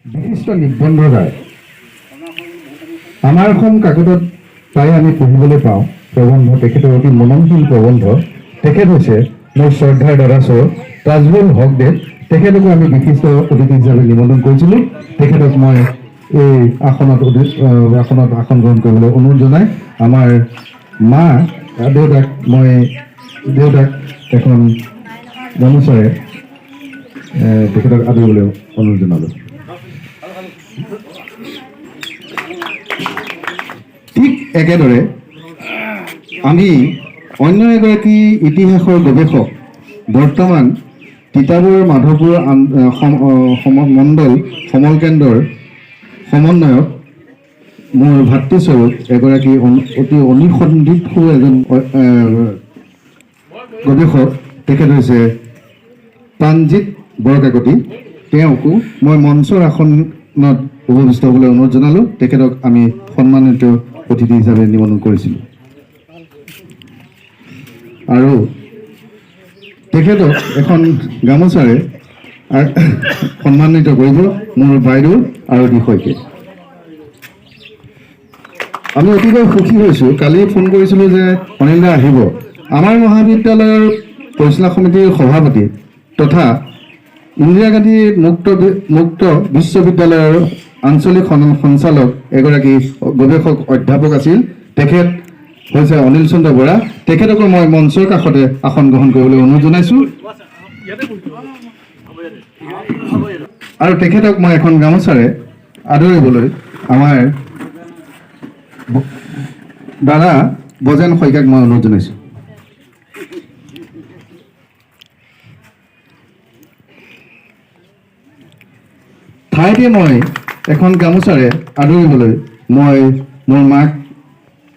বিশিষ্ট নিবন্ধকাৰ আমাৰ অসম কাকতত প্ৰায় আমি পঢ়িবলৈ পাওঁ প্ৰবন্ধ, তেখেতৰ অতি মননশীল প্ৰবন্ধ। তেখেত হৈছে মোৰ শ্ৰদ্ধাৰ দাদাচৰ তাজবুল হকদেৱ। তেখেতকো আমি বিশিষ্ট অতিথি হিচাপে নিমন্ত্ৰণ কৰিছিলোঁ। তেখেতক মই এই আসনত আসন গ্ৰহণ কৰিবলৈ অনুৰোধ জনাই আমাৰ মা দেউতাক এখন গামোচাৰে তেখেতক আদৰিবলৈ অনুৰোধ জনালোঁ। ঠিক একেদৰে আমি অন্য এগৰাকী ইতিহাসৰ গৱেষক, বৰ্তমান তিতাবৰ মাধৱপুৰ মণ্ডল সমল কেন্দ্ৰৰ সমন্বয়ক মোৰ ভাতৃস্বৰূপ এগৰাকী অতি অনিসন্দিগ্ধ এজন গৱেষক। তেখেত হৈছে প্ৰাণজিৎ বৰকাকতি। তেওঁকো মই মঞ্চৰ আসনত উপবিষ্ট হ'বলৈ অনুৰোধ জনালোঁ। তেখেতক আমি সন্মানিত অতিথি হিচাপে নিমন্ত্ৰণ কৰিছিলোঁ আৰু তেখেতক এখন গামোচাৰে সন্মানিত কৰিব মোৰ বাইদেউ আৰতি শইকীয়াই। আমি অতিকৈ সুখী হৈছোঁ। কালি ফোন কৰিছিলোঁ যে অনিল দা আহিব। আমাৰ মহাবিদ্যালয়ৰ পৰিচালনা সমিতিৰ সভাপতি তথা ইন্দিৰা গান্ধী মুক্ত বিশ্ববিদ্যালয়ৰ আঞ্চলিক সঞ্চালক এগৰাকী গৱেষক অধ্যাপক আছিল। তেখেত হৈছে অনিল চন্দ্ৰ বৰা। তেখেতকো মই মঞ্চৰ কাষতে আসন গ্ৰহণ কৰিবলৈ অনুৰোধ জনাইছোঁ আৰু তেখেতক মই এখন গামোচাৰে আদৰিবলৈ আমাৰ দাদা বজেন শইকীয়াক মই অনুৰোধ জনাইছোঁ। ঠাইতে মই এখন গামোচাৰে আদৰিবলৈ মই মোৰ মাক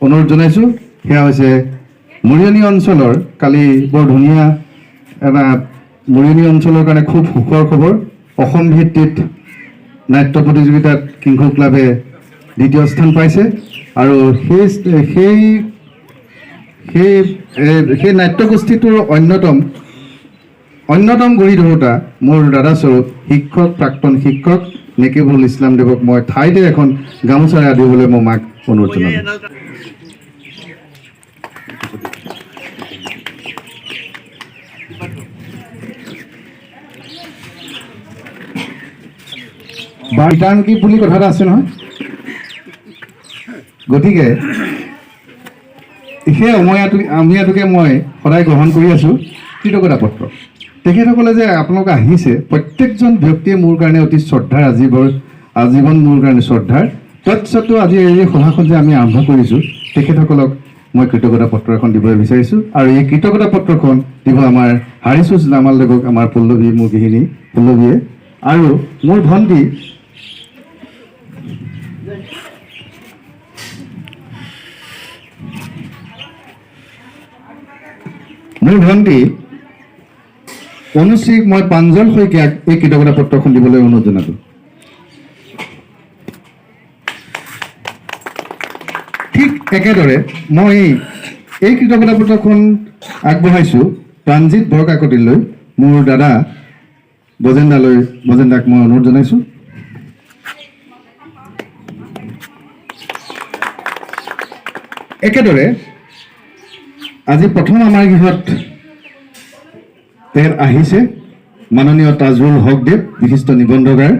অনুৰোধ জনাইছোঁ। সেয়া হৈছে মৰিয়নি অঞ্চলৰ, কালি বৰ ধুনীয়া এটা মৰিয়নি অঞ্চলৰ কাৰণে খুব সুখৰ খবৰ। অসম ভিত্তিত নাট্য প্ৰতিযোগিতাত কিংকু ক্লাবে দ্বিতীয় স্থান পাইছে আৰু সেই নাট্যগোষ্ঠীটোৰ অন্যতম গঢ়ি ধৰোঁতা মোৰ দাদাস্বৰূপ শিক্ষক, প্ৰাক্তন শিক্ষক নেকিবুল ইছলাম দেৱক মই ঠাইতে এখন গামোচাৰে আদৰিবলৈ মই মাক অনুৰোধ জনালোঁ। ৰিটাৰ্ণ কি বুলি কথা এটা আছে নহয়। গতিকে সেই অমীয়াটোকে মই সদায় গ্ৰহণ কৰি আছোঁ কৃতজ্ঞতা পত্ৰ। তেখেতসকলে যে আপোনালোক আহিছে, প্ৰত্যেকজন ব্যক্তিয়ে মোৰ কাৰণে অতি শ্ৰদ্ধাৰ, আজীৱন মোৰ কাৰণে শ্ৰদ্ধাৰ। তৎসত্ত্বেও আজি এই সভাখন যে আমি আৰম্ভ কৰিছোঁ, তেখেতসকলক মই কৃতজ্ঞতা পত্ৰ এখন দিবলৈ বিচাৰিছোঁ আৰু এই কৃতজ্ঞতা পত্ৰখন দিব আমাৰ হাৰিচুজ জামাল দেৱক, আমাৰ পল্লৱী, মোৰ গৃহিণী পল্লৱীয়ে আৰু মোৰ ভণ্টি অনুশ্ৰীক মই প্ৰাঞ্জল শইকীয়াক এই কৃতজ্ঞতা পত্ৰখন দিবলৈ অনুৰোধ জনালোঁ। ঠিক একেদৰে মই এই কৃতজ্ঞতা পত্ৰখন আগবঢ়াইছোঁ প্ৰাণজিৎ বৰকাকতিলৈ, মোৰ দাদা বজেন দাক মই অনুৰোধ জনাইছোঁ। একেদৰে আজি প্ৰথম আমাৰ গৃহত তেখেত আহিছে মাননীয় তাজবুল হকদেৱ, বিশিষ্ট নিবন্ধকাৰ,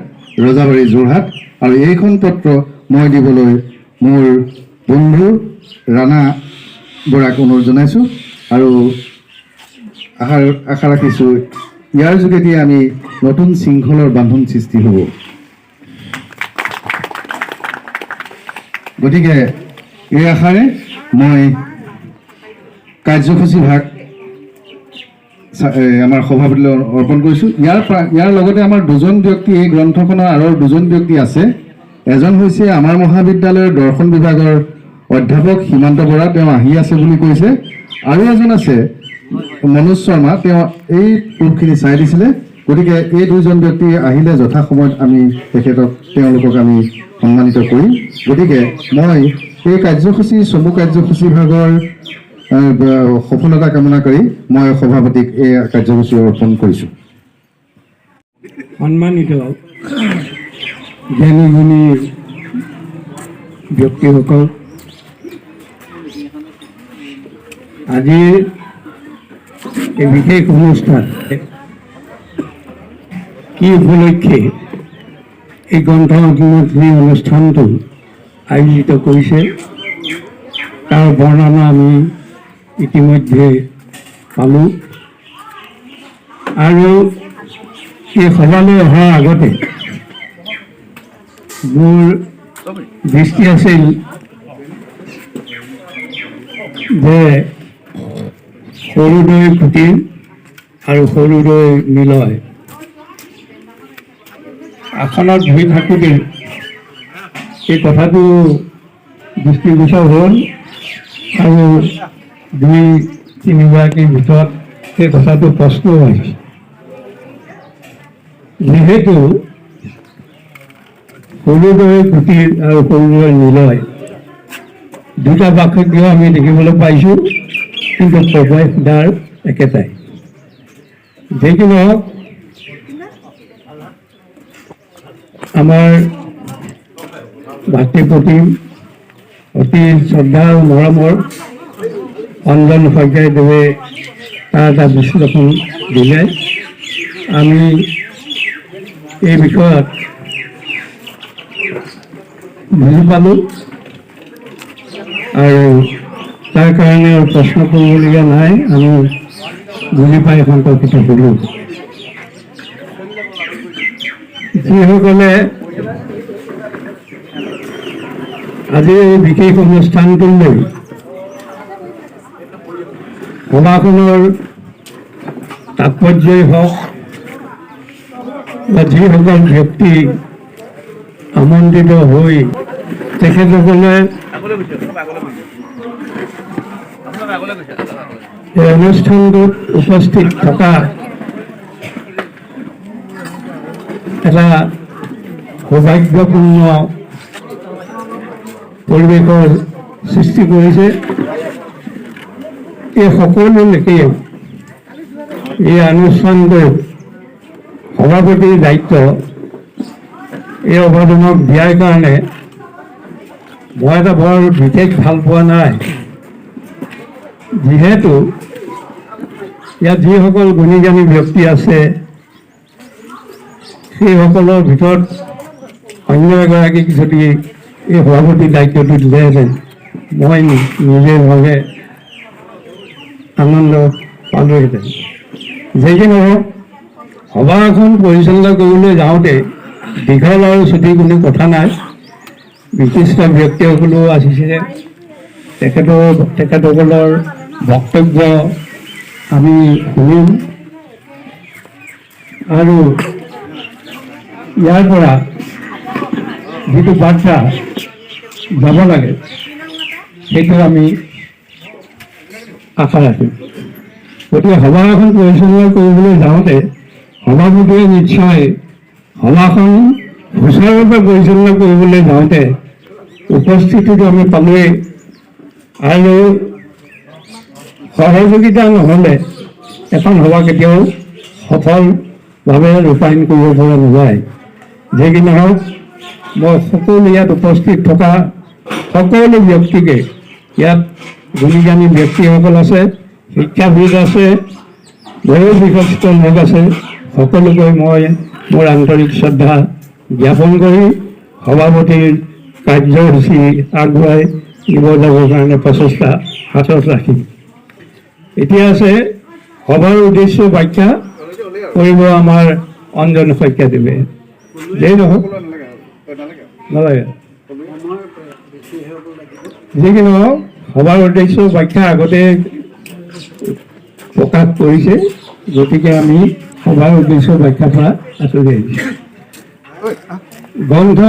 ৰজাবাৰী, যোৰহাট। আৰু এইখন পত্ৰ মই দিবলৈ মোৰ বন্ধু ৰাণা বৰাক অনুৰোধ জনাইছোঁ আৰু আশা ৰাখিছোঁ ইয়াৰ যোগেদি আমি নতুন শৃংখলৰ বান্ধোন সৃষ্টি হ'ব। গতিকে এই আশাৰে মই কাৰ্যসূচী ভাগ আমাৰ সভাপতিলৈ অৰ্পণ কৰিছোঁ। ইয়াৰ লগতে আমাৰ দুজন ব্যক্তি, এই গ্ৰন্থখনৰ আৰু দুজন ব্যক্তি আছে। এজন হৈছে আমাৰ মহাবিদ্যালয়ৰ দৰ্শন বিভাগৰ অধ্যাপক সীমান্ত বৰা, তেওঁ আহি আছে বুলি কৈছে, আৰু এজন আছে মনোজ শৰ্মা, তেওঁ এই প্ৰূফখিনি চাই দিছিলে। গতিকে এই দুজন ব্যক্তি আহিলে যথাসময়ত আমি তেওঁলোকক আমি সন্মানিত কৰিম। গতিকে মই এই চমু কাৰ্যসূচী ভাগৰ সফলতা কামনা কৰি মই সভাপতিক এই কাৰ্যসূচী অৰ্পণ কৰিছোঁ। সন্মানিত জ্ঞানী গুণী ব্যক্তিসকল, আজিৰ এই বিশেষ অনুষ্ঠান কি উপলক্ষে এই গ্ৰন্থ অধিমন্ত্ৰী অনুষ্ঠানটো আয়োজিত কৰিছে তাৰ বৰ্ণনা আমি ইতিমধ্যে পালোঁ। আৰু এই সভালৈ অহাৰ আগতে মোৰ দৃষ্টি আছিল যে সৰুদৈ কুটিৰ আৰু সৰুদৈ নিলয় আসনত বহি থাকোঁতে এই কথাটো দৃষ্টিগোচৰ হ'ল আৰু দুই তিনিগৰাকীৰ ভিতৰত সেই কথাটো প্ৰশ্ন হৈছে। যিহেতু সৰুদৈ কুটিৰ আৰু সৰুদৈ নিলয় দুটা বাক্য আমি দেখিবলৈ পাইছোঁ, কিন্তু প্ৰৱেশদ্বাৰ একেটাই। যিকি নহওক আমাৰ ভাতৃপ্ৰতিম অতি শ্ৰদ্ধা আৰু মৰমৰ অঞ্জন শইকীয়াদেৱে তাৰ এটা বিশ্লেষণ দিলে। আমি এই বিষয়ত বুজি পালোঁ আৰু তাৰ কাৰণে আৰু প্ৰশ্ন কৰিবলগীয়া নাই, আমি বুজি পাই সন্তোষিত হ'লোঁ। যিসকলে আজি এই বিশেষ অনুষ্ঠানটোলৈ সভাখনৰ তাৎপৰ্যই হওক বা যিসকল ব্যক্তি আমন্ত্ৰিত হৈ তেখেতসকলে এই অনুষ্ঠানটোত উপস্থিত থকা এটা সৌভাগ্যপূৰ্ণ পৰিৱেশৰ সৃষ্টি কৰিছে। এই সকলোলৈকে এই অনুষ্ঠানটোত সভাপতিৰ দায়িত্ব এই অৱদানক দিয়াৰ কাৰণে মই এটা বৰ বিশেষ ভাল পোৱা নাই। যিহেতু ইয়াত যিসকল গুণী জ্ঞানী ব্যক্তি আছে সেইসকলৰ ভিতৰত অন্য এগৰাকীক যদি এই সভাপতিৰ দায়িত্বটো দিলেহেঁতেন মই নিজে ভাৱে আনন্দ পালোহেঁতেন। যিকি নহওক সভা এখন পৰিচালনা কৰিবলৈ যাওঁতে দীঘল আৰু ছুটি কোনো কথা নাই। বিশিষ্ট ব্যক্তিসকলেও আহিছে, তেখেতসকলৰ বক্তব্য আমি শুনিম আৰু ইয়াৰ পৰা যিটো বাৰ্তা যাব লাগে সেইটো আমি আশা ৰাখিম। গতিকে সভা এখন পৰিচালনা কৰিবলৈ যাওঁতে সভাপতিয়ে নিশ্চয় সভাখন সুচাৰুৰূপে পৰিচালনা কৰিবলৈ যাওঁতে উপস্থিতিটো আমি পালোৱেই, আৰু সহযোগিতা নহ'লে এখন সভা কেতিয়াও সফলভাৱে ৰূপায়ণ কৰিব পৰা নাযায়। যি কি নহওক মই সকলো ইয়াত উপস্থিত থকা সকলো ব্যক্তিকে, ইয়াত গুণী জ্ঞানী ব্যক্তিসকল আছে, শিক্ষাবিদ আছে, বহু বিশিষ্ট লোক আছে, সকলোকে মই মোৰ আন্তৰিক শ্ৰদ্ধা জ্ঞাপন কৰি সভাপতিৰ কাৰ্যসূচী আগুৱাই নিব যাবৰ কাৰণে প্ৰচেষ্টা হাতত ৰাখিম। এতিয়া আছে সভাৰ উদ্দেশ্য ব্যাখ্যা কৰিব আমাৰ অঞ্জন শইকীয়াদেৱে। যেই নহওক নালাগে, যি কি নহওক সভাৰ উদ্দেশ্য ব্যাখ্যা আগতে প্ৰকাশ কৰিছে, গতিকে আমি সভাৰ উদ্দেশ্য ব্যাখ্যাৰ পৰা আঁতৰি আহিছোঁ। গ্ৰন্থ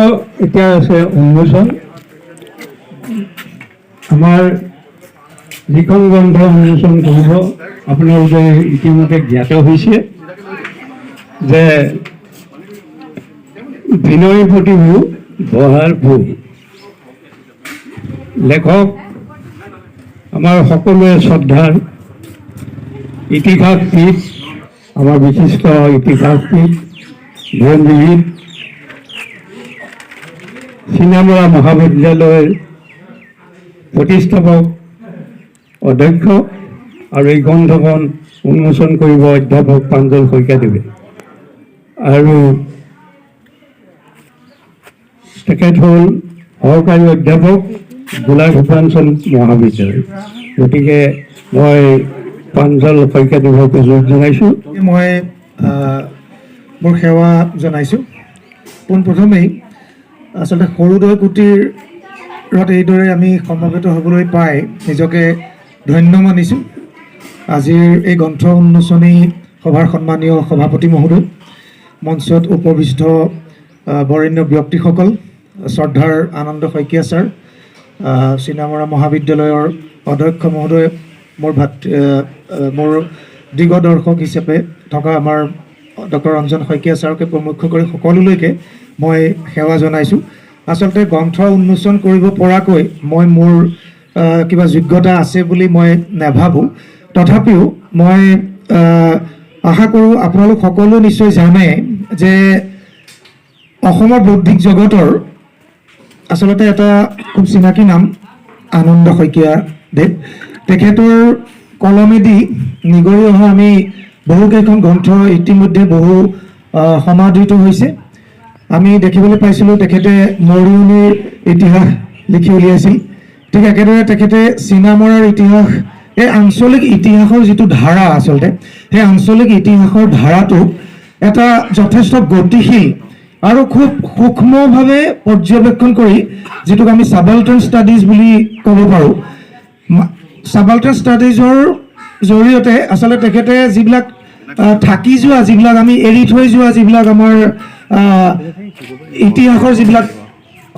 এতিয়া আছে উন্মোচন। আমাৰ যিখন গ্ৰন্থ উন্মোচন কৰিব আপোনালোকে ইতিমধ্যে জ্ঞাত হৈছে যে বিনয় প্ৰতিভূ বহাৰ ভূ। লেখক আমাৰ সকলোৱে শ্ৰদ্ধাৰ ইতিহাসবিদ, আমাৰ বিশিষ্ট ইতিহাসবিদ, বুৰঞ্জীবিদ চিনামৰা মহাবিদ্যালয়ৰ প্ৰতিষ্ঠাপক অধ্যক্ষ আৰু এই গ্ৰন্থখন উন্মোচন কৰিব অধ্যাপক প্ৰাঞ্জল শইকীয়াদেৱে। আৰু তেখেত হ'ল সহকাৰী অধ্যাপক গোলাঘাটাঞ্চল মহাবিদ্যালয়। গতিকে মই প্ৰাঞ্জল শইকীয়াদেৱক যোগ জনাইছোঁ। মই মোৰ সেৱা জনাইছোঁ। পোনপ্ৰথমেই আচলতে সৰুদৈ কুটীৰত এইদৰে আমি সমবেত হ'বলৈ পাই নিজকে ধন্য মানিছোঁ। আজিৰ এই গ্ৰন্থ উন্মোচনী সভাৰ সন্মানীয় সভাপতি মহোদয়, মঞ্চত উপবিষ্ট বৰেণ্য ব্যক্তিসকল, শ্ৰদ্ধাৰ আনন্দ শইকীয়া ছাৰ, চিনামৰা মহাবিদ্যালয়ৰ অধ্যক্ষ মহোদয়, মোৰ দিগদৰ্শক হিচাপে থকা আমাৰ ডক্টৰ ৰঞ্জন শইকীয়া ছাৰকে প্ৰমুখ কৰি সকলোলৈকে মই সেৱা জনাইছোঁ। আচলতে গ্ৰন্থ উন্মোচন কৰিব পৰাকৈ মোৰ কিবা যোগ্যতা আছে বুলি মই নাভাবোঁ। তথাপিও মই আশা কৰোঁ আপোনালোক সকলো নিশ্চয় জানে যে অসমৰ বৌদ্ধিক জগতৰ আচলতে এটা খুব চিনাকি নাম আনন্দ শইকীয়া দেৱ। তেখেতৰ কলমেদি নিগৰি অহা আমি বহুকেইখন গ্ৰন্থ ইতিমধ্যে বহু সমাদৃত হৈছে। আমি দেখিবলৈ পাইছিলোঁ তেখেতে মৰিয়নিৰ ইতিহাস লিখি উলিয়াইছিল। ঠিক একেদৰে তেখেতে চিনামৰাৰ ইতিহাস, এই আঞ্চলিক ইতিহাসৰ যিটো ধাৰা, আচলতে সেই আঞ্চলিক ইতিহাসৰ ধাৰাটো এটা যথেষ্ট গতিশীল আৰু খুব সূক্ষ্মভাৱে পৰ্যবেক্ষণ কৰি, যিটোক আমি ছাবালটাৰ্ন ষ্টাডিজ বুলি ক'ব পাৰোঁ, ছাবালটাৰ্ন ষ্টাডিজৰ জৰিয়তে আচলতে তেখেতে যিবিলাক থাকি যোৱা, যিবিলাক আমি এৰি থৈ যোৱা, যিবিলাক আমাৰ ইতিহাসৰ যিবিলাক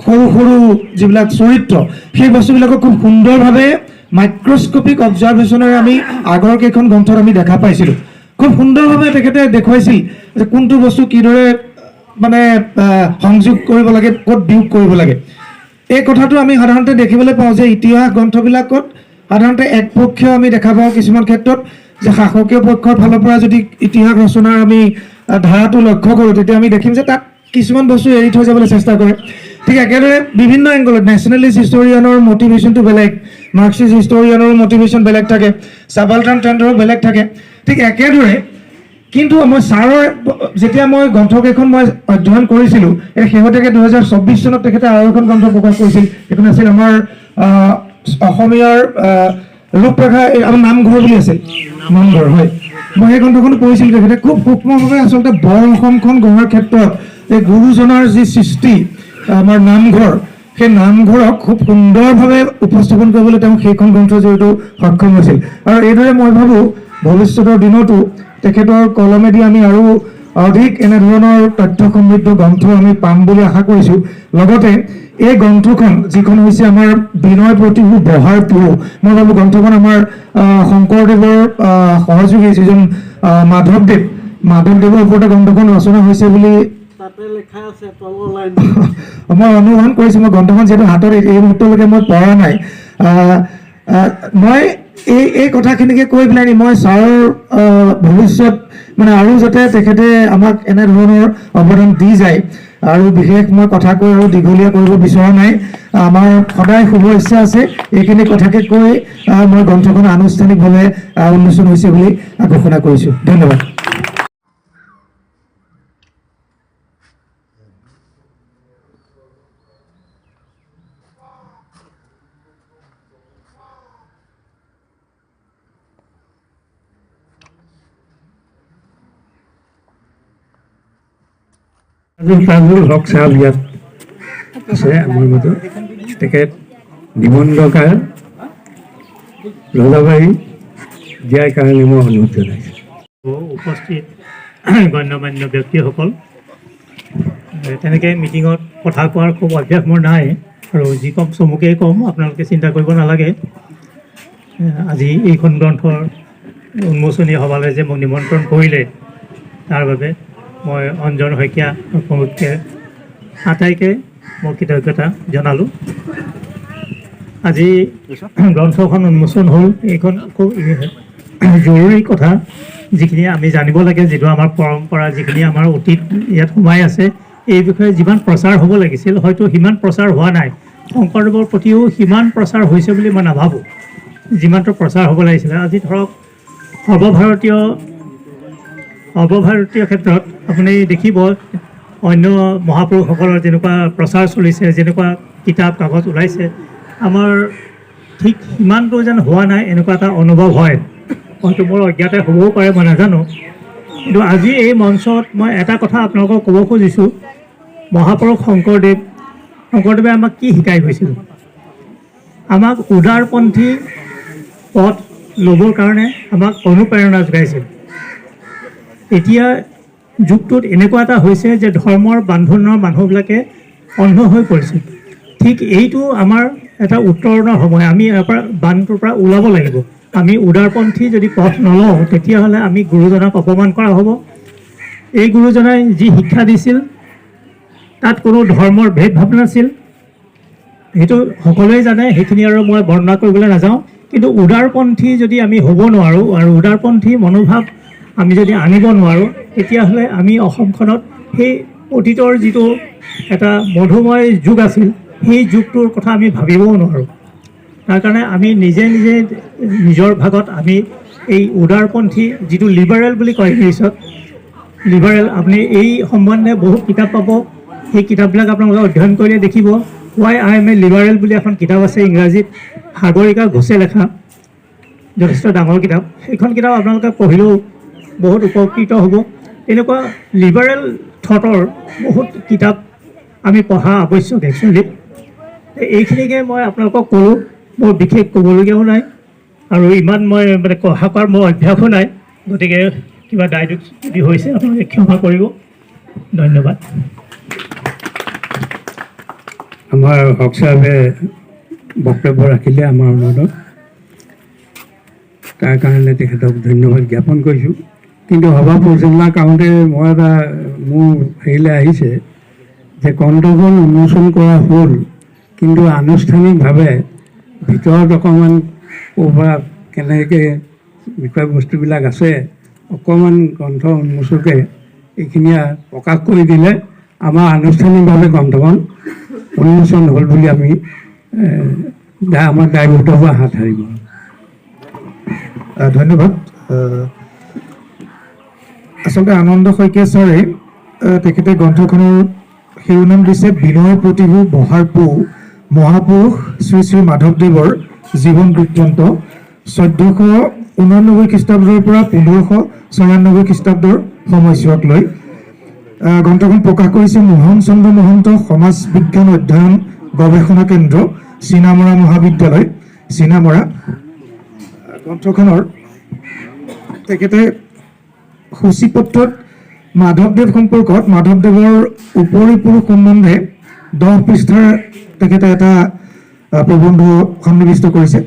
সৰু সৰু যিবিলাক চৰিত্ৰ, সেই বস্তুবিলাকক খুব সুন্দৰভাৱে মাইক্ৰস্কপিক অবজাৰ্ভেশ্যনেৰে আমি আগৰ কেইখন গ্ৰন্থত আমি দেখা পাইছিলোঁ। খুব সুন্দৰভাৱে তেখেতে দেখুৱাইছিল যে কোনটো বস্তু কিদৰে মানে সংযোগ কৰিব লাগে, ক'ত বিয়োগ কৰিব লাগে। এই কথাটো আমি সাধাৰণতে দেখিবলৈ পাওঁ যে ইতিহাস গ্ৰন্থবিলাকত সাধাৰণতে একপক্ষীয় আমি দেখা পাওঁ কিছুমান ক্ষেত্ৰত, যে শাসকীয় পক্ষৰ ফালৰ পৰা যদি ইতিহাস ৰচনাৰ আমি ধাৰাটো লক্ষ্য কৰোঁ, তেতিয়া আমি দেখিম যে তাত কিছুমান বস্তু এৰি থৈ যাবলৈ চেষ্টা কৰে। ঠিক একেদৰে বিভিন্ন এংগলত নেশ্যনেলিষ্ট হিষ্টৰিয়ানৰ মটিভেশ্যনটো বেলেগ, মাৰ্কছিষ্ট হিষ্টৰিয়ানৰো মটিভেশ্যন বেলেগ থাকে, ছাবালটাৰ্ন ট্ৰেণ্ডৰো বেলেগ থাকে। ঠিক একেদৰে কিন্তু মই ছাৰৰ যেতিয়া মই গ্ৰন্থকেইখন মই অধ্যয়ন কৰিছিলোঁ, এই শেহতীয়াকৈ 2024 চনত তেখেতে আৰু এখন গ্ৰন্থ প্ৰকাশ কৰিছিল। সেইখন আছিল আমাৰ অসমীয়াৰ ৰূপৰেখা, আমাৰ নামঘৰ বুলি আছিল, নামঘৰ, হয়। মই সেই গ্ৰন্থখনো পঢ়িছিলোঁ। তেখেতে খুব সূক্ষ্মভাৱে আচলতে বৰ অসমখন গঢ়াৰ ক্ষেত্ৰত এই গুৰুজনাৰ যি সৃষ্টি, আমাৰ নামঘৰ, সেই নামঘৰক খুব সুন্দৰভাৱে উপস্থাপন কৰিবলৈ তেওঁ সেইখন গ্ৰন্থৰ জৰিয়তে সক্ষম হৈছিল। আৰু এইদৰে মই ভাবোঁ ভৱিষ্যতৰ দিনতো তেখেতৰ কলমেদি আমি আৰু অধিক এনেধৰণৰ তথ্য সমৃদ্ধ গ্ৰন্থ আমি পাম বুলি আশা কৰিছোঁ। লগতে এই গ্ৰন্থখন যিখন হৈছে আমাৰ বিনয় প্ৰতিভূ বহাৰ পুৰু, মই ভাবোঁ গ্ৰন্থখন আমাৰ শংকৰদেৱৰ সহযোগী যিজন মাধৱদেৱৰ ওপৰতে গ্ৰন্থখন ৰচনা হৈছে বুলি মই অনুমান কৰিছোঁ। মই গ্ৰন্থখন যিহেতু হাতত এই মুহূৰ্তলৈকে মই পঢ়া নাই, মই এই কথাখিনিকে কৈ পেলাই মই ছাৰৰ ভৱিষ্যত মানে আৰু যাতে তেখেতে আমাক এনেধৰণৰ অৱদান দি যায়, আৰু বিশেষ মই কথা কৈ আৰু দীঘলীয়া কৰিব বিচৰা নাই। আমাৰ সদায় শুভ ইচ্ছা আছে। এইখিনি কথাকে কৈ মই গ্ৰন্থখন আনুষ্ঠানিকভাৱে উন্মোচন হৈছে বুলি ঘোষণা কৰিছোঁ। ধন্যবাদ। তাজুল হক চাহাব ইয়াত আছে আমাৰ মাজত। তেখেত নিবন্ধকাৰ ৰজাবাৰী দিয়াৰ কাৰণে মই অনুৰোধ জনাইছোঁ। উপস্থিত গণ্যমান্য ব্যক্তিসকল, তেনেকৈ মিটিঙত কথা কোৱাৰ খুব অভ্যাস মোৰ নাই, আৰু যি ক'ম চমুকেই ক'ম, আপোনালোকে চিন্তা কৰিব নালাগে। আজি এইখন গ্ৰন্থৰ উন্মোচনী সভালৈ যে মোক নিমন্ত্ৰণ কৰিলে, তাৰ বাবে মই অঞ্জন শইকীয়া প্ৰমুখ্যে আটাইকে মই কৃতজ্ঞতা জনালোঁ। আজি গ্ৰন্থখন উন্মোচন হ'ল, এইখন খুব জৰুৰী কথা, যিখিনি আমি জানিব লাগে, যিটো আমাৰ পৰম্পৰা, যিখিনি আমাৰ অতীত ইয়াত সোমাই আছে, এই বিষয়ে যিমান প্ৰচাৰ হ'ব লাগিছিল হয়তো সিমান প্ৰচাৰ হোৱা নাই। শংকৰদেৱৰ প্ৰতিও সিমান প্ৰচাৰ হৈছে বুলি মই নাভাবোঁ, যিমানটো প্ৰচাৰ হ'ব লাগিছিলে। আজি ধৰক সৰ্বভাৰতীয় ক্ষেত্ৰত আপুনি দেখিব অন্য মহাপুৰুষসকলৰ যেনেকুৱা প্ৰচাৰ চলিছে, যেনেকুৱা কিতাপ কাগজ ওলাইছে, আমাৰ ঠিক সিমানটো যেন হোৱা নাই এনেকুৱা এটা অনুভৱ হয়। হয়তো মোৰ অজ্ঞাতে হ'বও পাৰে, মই নাজানো। কিন্তু আজি এই মঞ্চত মই এটা কথা আপোনালোকক ক'ব খুজিছোঁ, মহাপুৰুষ শংকৰদেৱে আমাক কি শিকাই গৈছিল? আমাক উদাৰপন্থী পথ ল'বৰ কাৰণে আমাক অনুপ্ৰেৰণা যোগাইছিল। এতিয়া যুগটোত এনেকুৱা এটা হৈছে যে ধৰ্মৰ বান্ধোনৰ মানুহবিলাকে অন্ধ হৈ পৰিছে। ঠিক এইটো আমাৰ এটা উত্তৰণৰ সময়। আমি ইয়াৰ পৰা বান্ধটোৰ পৰা ওলাব লাগিব। আমি উদাৰপন্থী যদি পথ নলওঁ তেতিয়াহ'লে আমি গুৰুজনাক অপমান কৰা হ'ব। এই গুৰুজনাই যি শিক্ষা দিছিল তাত কোনো ধৰ্মৰ ভেদভাৱ নাছিল, সেইটো সকলোৱে জানে, সেইখিনি আৰু মই বৰ্ণনা কৰিবলৈ নাযাওঁ। কিন্তু উদাৰপন্থী যদি আমি হ'ব নোৱাৰোঁ আৰু উদাৰপন্থী মনোভাৱ আমি যদি আনিব নোৱাৰোঁ তেতিয়াহ'লে আমি অসমখনত সেই অতীতৰ যিটো এটা মধুময় যুগ আছিল সেই যুগটোৰ কথা আমি ভাবিবও নোৱাৰোঁ। তাৰ কাৰণে আমি নিজে নিজৰ ভাগত আমি এই উদাৰপন্থী যিটো লিবাৰেল বুলি কয় ইংলিছত, লিবাৰেল, আপুনি এই সম্বন্ধে বহুত কিতাপ পাব। সেই কিতাপবিলাক আপোনালোকে অধ্যয়ন কৰিলে দেখিব। Y I M A liberal বুলি এখন কিতাপ আছে ইংৰাজীত, সাগৰিকা ঘোষে লেখা, যথেষ্ট ডাঙৰ কিতাপ। সেইখন কিতাপ আপোনালোকে পঢ়িলেও বহুত উপকৃত হ'ব। এনেকুৱা লিবাৰেল থটৰ বহুত কিতাপ আমি পঢ়া আৱশ্যক একচুৱেলি। এইখিনিকে মই আপোনালোকক ক'লোঁ, মোৰ বিশেষ ক'বলগীয়াও নাই আৰু ইমান মই মানে কথা কোৱাৰ মোৰ অভ্যাসো নাই। গতিকে কিবা দায়িত্ব যদি হৈছে আপোনালোকে ক্ষমা কৰিব। ধন্যবাদ। আমাৰ হক চাহাবে বক্তব্য ৰাখিলে আমাৰ অনুৰোধত, তাৰ কাৰণে তেখেতক ধন্যবাদ জ্ঞাপন কৰিছোঁ। কিন্তু সভা পৰিচালনা কৰোঁতে মই এটা মোৰ হেৰিলৈ আহিছে যে গ্ৰন্থখন উন্মোচন কৰা হ'ল, কিন্তু আনুষ্ঠানিকভাৱে ভিতৰত অকণমান ক'ৰপৰা কেনেকৈ বিষয়বস্তুবিলাক আছে অকণমান গ্ৰন্থ উন্মোচকে এইখিনি প্ৰকাশ কৰি দিলে আমাৰ আনুষ্ঠানিকভাৱে গ্ৰন্থখন উন্মোচন হ'ল বুলি আমি আমাৰ দায়বদ্ধৰ পৰা হাত সাৰিব। ধন্যবাদ। আচলতে আনন্দ শইকীয়া ছাৰে তেখেতে গ্ৰন্থখনৰ শিৰোনাম দিছে বিনয় প্ৰতিভু বহাৰ পু মহাপুৰুষ শ্ৰী শ্ৰী মাধৱদেৱৰ জীৱন বৃত্তান্ত 1489 খ্ৰীষ্টাব্দৰ পৰা 1594 খ্ৰীষ্টাব্দৰ সময়ছোৱাক লৈ। গ্ৰন্থখন প্ৰকাশ কৰিছে মোহন চন্দ্ৰ মহন্ত সমাজ বিজ্ঞান অধ্যয়ন গৱেষণা কেন্দ্ৰ, চিনামৰা মহাবিদ্যালয়, চিনামৰা। গ্ৰন্থখনৰ তেখেতে সূচীপত্ৰত মাধৱদেৱ সম্পৰ্কত মাধৱদেৱৰ উপৰিপুৰুষ সম্বন্ধে 10 পৃষ্ঠাৰ তেখেতে এটা প্ৰবন্ধ সন্নিৱিষ্ট কৰিছে।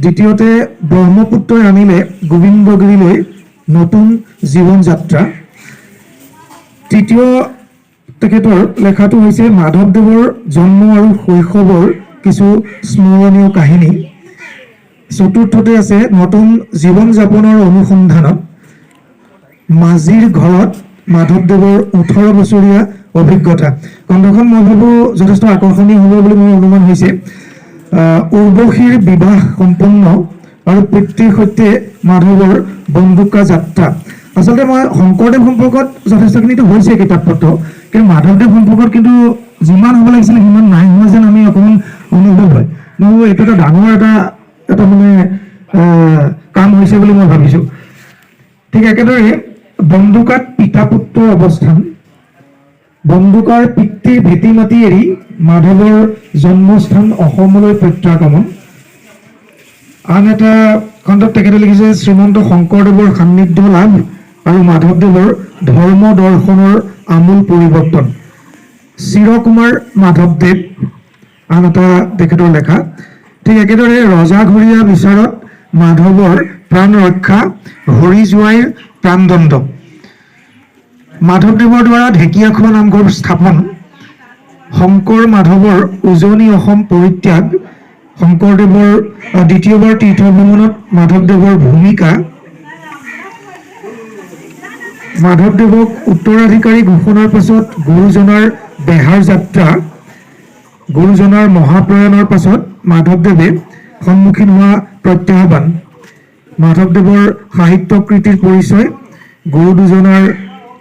দ্বিতীয়তে ব্ৰহ্মপুত্ৰই আনিলে গোবিন্দগিৰিলৈ নতুন জীৱন যাত্ৰা। তৃতীয় তেখেতৰ লেখাটো হৈছে মাধৱদেৱৰ জন্ম আৰু শৈশৱৰ কিছু স্মৰণীয় কাহিনী। চতুৰ্থতে আছে নতুন জীৱন যাপনৰ অনুসন্ধানত মাজিৰ ঘৰত মাধৱদেৱৰ 18 বছৰীয়া অভিজ্ঞতা। গ্ৰন্থখন মই ভাবোঁ যথেষ্ট আকৰ্ষণীয় হ'ব বুলি মোৰ অনুমান হৈছে। উৰ্বশীৰ বিবাহ সম্পন্ন আৰু পিতৃৰ সৈতে মাধৱৰ বন্দুকা যাত্ৰা। আচলতে মই শংকৰদেৱ সম্পৰ্কত যথেষ্টখিনিতো হৈছে কিতাপ পত্ৰ, কিন্তু মাধৱদেৱ সম্পৰ্কত কিন্তু যিমান হ'ব লাগিছিলে সিমান নাই হোৱা যেন আমি অকণমান অনুভৱ হয়। মোৰ এইটো এটা ডাঙৰ এটা মানে কাম হৈছে বুলি মই ভাবিছোঁ। ঠিক একেদৰে বন্দুকাত পিতা পুত্ৰৰ অৱস্থান, বন্দুকাৰ পিতৃৰ ভেটি মাটি এৰি মাধৱৰ জন্মস্থান অসমলৈ প্ৰত্যাগমন। আন এটা খণ্ডত তেখেতে লিখিছে শ্ৰীমন্ত শংকৰদেৱৰ সান্নিধ্য লাভ আৰু মাধৱদেৱৰ ধৰ্ম দৰ্শনৰ আমূল পৰিৱৰ্তন। চিৰকুমাৰ মাধৱদেৱ আন এটা তেখেতৰ লেখা। ঠিক একেদৰে ৰজাঘৰীয়া বিচাৰত মাধৱৰ প্ৰাণ ৰক্ষা, হৰি জোৱাইৰ প্ৰাণদণ্ড। মাধৱদেৱৰ দ্বাৰা ঢেকীয়াখোৱা নামঘৰ স্থাপন, শংকৰ মাধৱৰ উজনি অসম পৰিত্যাগ, শংকৰদেৱৰ দ্বিতীয়বাৰ তীৰ্থ ভ্ৰমণত মাধৱদেৱৰ ভূমিকা, মাধৱদেৱক উত্তৰাধিকাৰী ঘোষণাৰ পাছত গুৰুজনাৰ দেহাৰ যাত্ৰা, গুৰুজনাৰ মহাপ্ৰয়াণৰ পাছত মাধৱদেৱে সন্মুখীন হোৱা প্ৰত্যাহ্বান, মাধৱদেৱৰ সাহিত্য কৃতিৰ পৰিচয়, গুৰু দুজনাৰ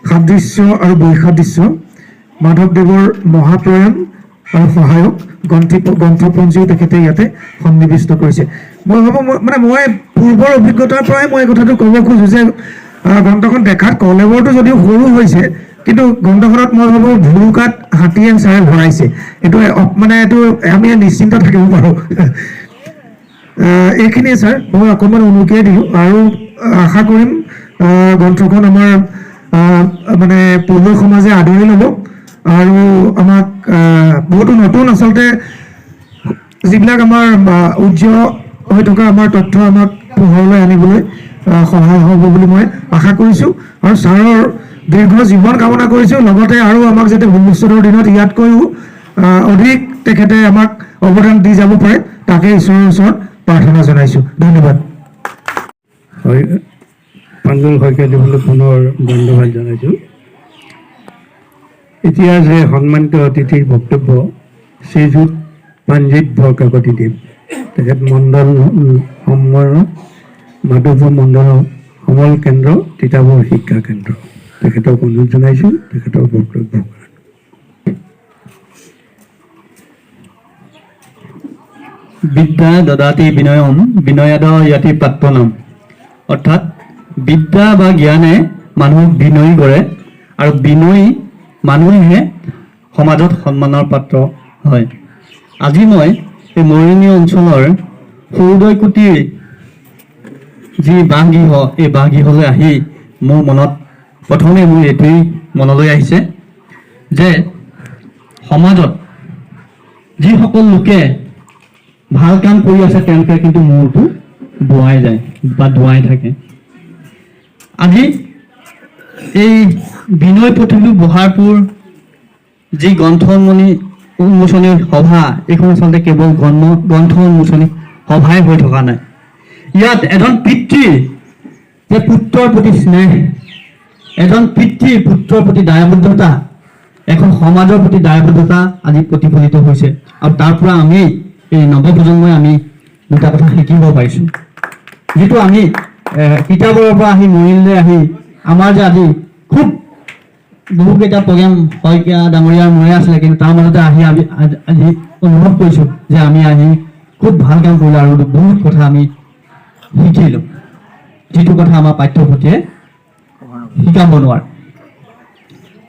সাদৃশ্য আৰু বৈসাদৃশ্য, মাধৱদেৱৰ মহাপ্ৰয়াণ আৰু সহায়ক গ্ৰন্থপঞ্জীও তেখেতে ইয়াতে সন্নিৱিষ্ট কৰিছে। মই ভাবোঁ মই পূৰ্বৰ অভিজ্ঞতাৰ পৰাই মই এই কথাটো ক'ব খোজোঁ যে গ্ৰন্থখন দেখাত কলেবৰটো যদিও সৰু হৈছে, কিন্তু গ্ৰন্থখনত মই ভাবোঁ ভুৰুকাত হাতী এনচাৰে ভৰাইছে। এইটো এইটো আমি নিশ্চিন্ত থাকিব পাৰোঁ। এইখিনিয়ে ছাৰ, মই অকণমান উনুকিয়াই দিলোঁ আৰু আশা কৰিম গ্ৰন্থখন আমাৰ পঢ়ুৱৈ সমাজে আদৰি ল'ব আৰু আমাক বহুতো নতুন আচলতে যিবিলাক আমাৰ উজ্জ্বল হৈ থকা আমাৰ তথ্য আমাক পোহৰলৈ আনিবলৈ সহায় হ'ব বুলি মই আশা কৰিছোঁ আৰু ছাৰৰ দীৰ্ঘ জীৱন কামনা কৰিছোঁ। লগতে আৰু আমাক যাতে ভৱিষ্যতৰ দিনত ইয়াতকৈও অধিক তেখেতে আমাক অৱদান দি যাব পাৰে, তাকে ঈশ্বৰৰ ওচৰত প্ৰাৰ্থনা জনাইছোঁ। ধন্যবাদ। হয়, প্ৰাঞ্জল শইকীয়া দেৱলৈ পুনৰ ধন্যবাদ জনাইছোঁ। এতিয়া যে সন্মানিত অতিথিৰ বক্তব্য, শ্ৰীযুত প্ৰাণজিৎ বৰকাকতিদেৱ, তেখেত মণ্ডল মাধৱপুৰ মণ্ডল সমল কেন্দ্ৰ, তিতাবৰ শিক্ষা কেন্দ্ৰ, তেখেতক অনুৰোধ জনাইছোঁ তেখেতৰ বক্তব্য। বিদ্যা দদাতি বিনয়ম বিনয়াদ ইয়াতি প্ৰাপ্তনম, অৰ্থাৎ বিদ্যা বা জ্ঞানে মানুহক বিনয়ী কৰে আৰু বিনয়ী মানুহে সমাজত সন্মানৰ পাত্ৰ হয়। আজি মই এই মৰিয়নি অঞ্চলৰ সৰুদৈকুটিৰ যি বাসগৃহ, এই বাসগৃহলৈ আহি মোৰ মনত প্ৰথমে মোৰ এইটোৱেই মনলৈ আহিছে যে সমাজত যিসকল লোকে ভাল কাম কৰি আছে তেওঁলোকে কিন্তু মূৰটো বোৱাই যায় বা ধোৱাই থাকে। আজি এই বিনয় পুথিলো বহাৰপুৰ যি গ্ৰন্থ উন্মোচনী সভা, এইখন আচলতে কেৱল গ্ৰন্থ উন্মোচনী সভাই হৈ থকা নাই। ইয়াত এজন পিতৃৰ যে পুত্ৰৰ প্ৰতি স্নেহ, এজন পিতৃৰ পুত্ৰৰ প্ৰতি দায়বদ্ধতা, এখন সমাজৰ প্ৰতি দায়বদ্ধতা আজি প্ৰতিফলিত হৈছে আৰু তাৰ পৰা আমি এই নৱপ্ৰজন্মই আমি দুটা কথা শিকিব পাৰিছোঁ। যিটো আমি কিতাপৰ পৰা আহি মৰিয়নিলৈ আহি আমাৰ যে আজি খুব বহুকেইটা প্ৰগ্ৰেম শইকীয়া ডাঙৰীয়াৰ মৰে আছিলে, কিন্তু তাৰ মাজতে আহি আমি আজি অনুভৱ কৰিছোঁ যে আমি আহি খুব ভাল কাম কৰিলোঁ আৰু বহুত কথা আমি শিকিলোঁ, যিটো কথা আমাৰ পাঠ্যপুথিয়ে শিকাব নোৱাৰে।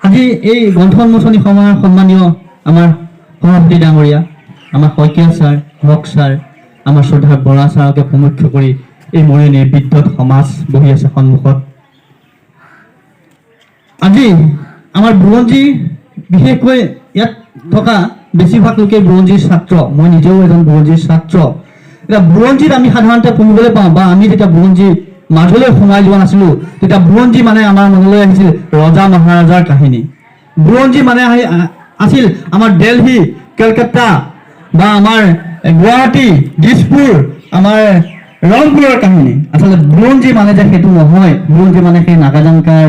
আজি এই গ্ৰন্থ উন্মোচনী সভাৰ সন্মানীয় আমাৰ সভাপতি ডাঙৰীয়া, আমাৰ শইকীয়া ছাৰ, হক ছাৰ, আমাৰ শ্ৰদ্ধা বৰা ছাৰকে সমুখ্য কৰি এই মৰিয়নিৰ বিদ্যুৎ সমাজ বহি আছে সন্মুখত। আজি আমাৰ বুৰঞ্জী, বিশেষকৈ ইয়াত থকা বেছিভাগ লোকে বুৰঞ্জীৰ ছাত্ৰ, মই নিজেও এজন বুৰঞ্জীৰ ছাত্ৰ। এতিয়া বুৰঞ্জীত আমি সাধাৰণতে পঢ়িবলৈ পাওঁ বা আমি যেতিয়া বুৰঞ্জীৰ মাজলৈ সোমাই যোৱা নাছিলোঁ, তেতিয়া বুৰঞ্জী মানে আমাৰ মনলৈ আহিছিল ৰজা মহাৰজাৰ কাহিনী। বুৰঞ্জী মানে আছিল আমাৰ দিল্লী, কলকাতা বা আমাৰ গুৱাহাটী, দিছপুৰ, আমাৰ ৰংপুৰৰ কাহিনী। আচলতে বুৰঞ্জী মানে যে সেইটো নহয়, বুৰঞ্জী মানে সেই নাগাজাংকাৰ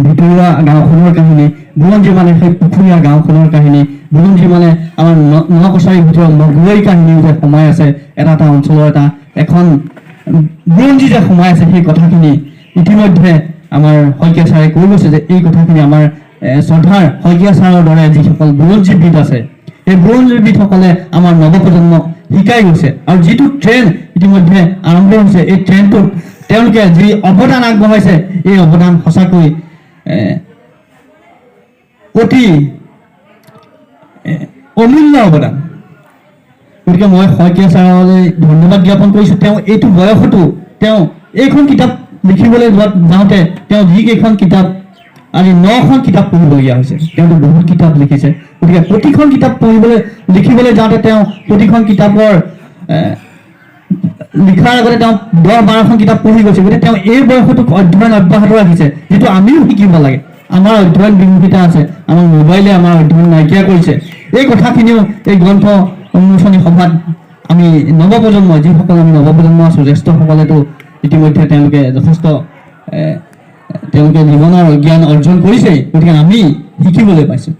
ভিতৰুৱা গাঁওখনৰ কাহিনী, বুৰঞ্জী মানে সেই পুখুৰীয়া গাঁওখনৰ কাহিনী, বুৰঞ্জী মানে আমাৰ নকছাৰীৰ ভিতৰত মগুৱৈ কাহিনীও যে সোমাই আছে, এটা অঞ্চলৰ এখন বুৰঞ্জী যে সোমাই আছে, সেই কথাখিনি ইতিমধ্যে আমাৰ শইকীয়া ছাৰে কৈ গৈছে যে এই কথাখিনি আমাৰ শ্ৰদ্ধাৰ শইকীয়া ছাৰৰ দৰে যিসকল বুৰঞ্জীবিদ আছে, এই বুৰঞ্জীবিদসকলে আমাৰ নৱপ্ৰজন্মক শিকাই গৈছে। আৰু যিটো ট্ৰেণ্ড ইতিমধ্যে আৰম্ভ হৈছে, এই ট্ৰেণ্ডটোত তেওঁলোকে যি অৱদান আগবঢ়াইছে, এই অৱদান সঁচাকৈ অতি অমূল্য অৱদান। গতিকে মই শইকীয়া ছাৰলৈ ধন্যবাদ জ্ঞাপন কৰিছোঁ। তেওঁ এইটো বয়সতো তেওঁ এইখন কিতাপ লিখিবলৈ যাওঁতে তেওঁ যিকেইখন কিতাপ, আজি 9খন কিতাপ পঢ়িবলগীয়া হৈছে। তেওঁতো বহুত কিতাপ লিখিছে, গতিকে প্ৰতিখন কিতাপ লিখিবলৈ যাওঁতে তেওঁ প্ৰতিখন কিতাপৰ লিখাৰ আগতে তেওঁ 10-12খন কিতাপ পঢ়ি গৈছে। গতিকে তেওঁ এই বয়সতো অধ্যয়ন অব্যাহত ৰাখিছে, যিটো আমিও শিকিব লাগে। আমাৰ অধ্যয়ন বিমুখিতা আছে, আমাৰ মোবাইলে আমাৰ অধ্যয়ন নাইকিয়া কৰিছে। এই কথাখিনিও এই গ্ৰন্থ উন্মোচনী সভাত আমি নৱপ্ৰজন্ম, যিসকল আমি নৱপ্ৰজন্ম আছোঁ, জ্যেষ্ঠসকলেতো ইতিমধ্যে তেওঁলোকে যথেষ্ট তেওঁলোকে জীৱনৰ জ্ঞান অৰ্জন কৰিছে, গতিকে আমি শিকিবলৈ পাইছোঁ।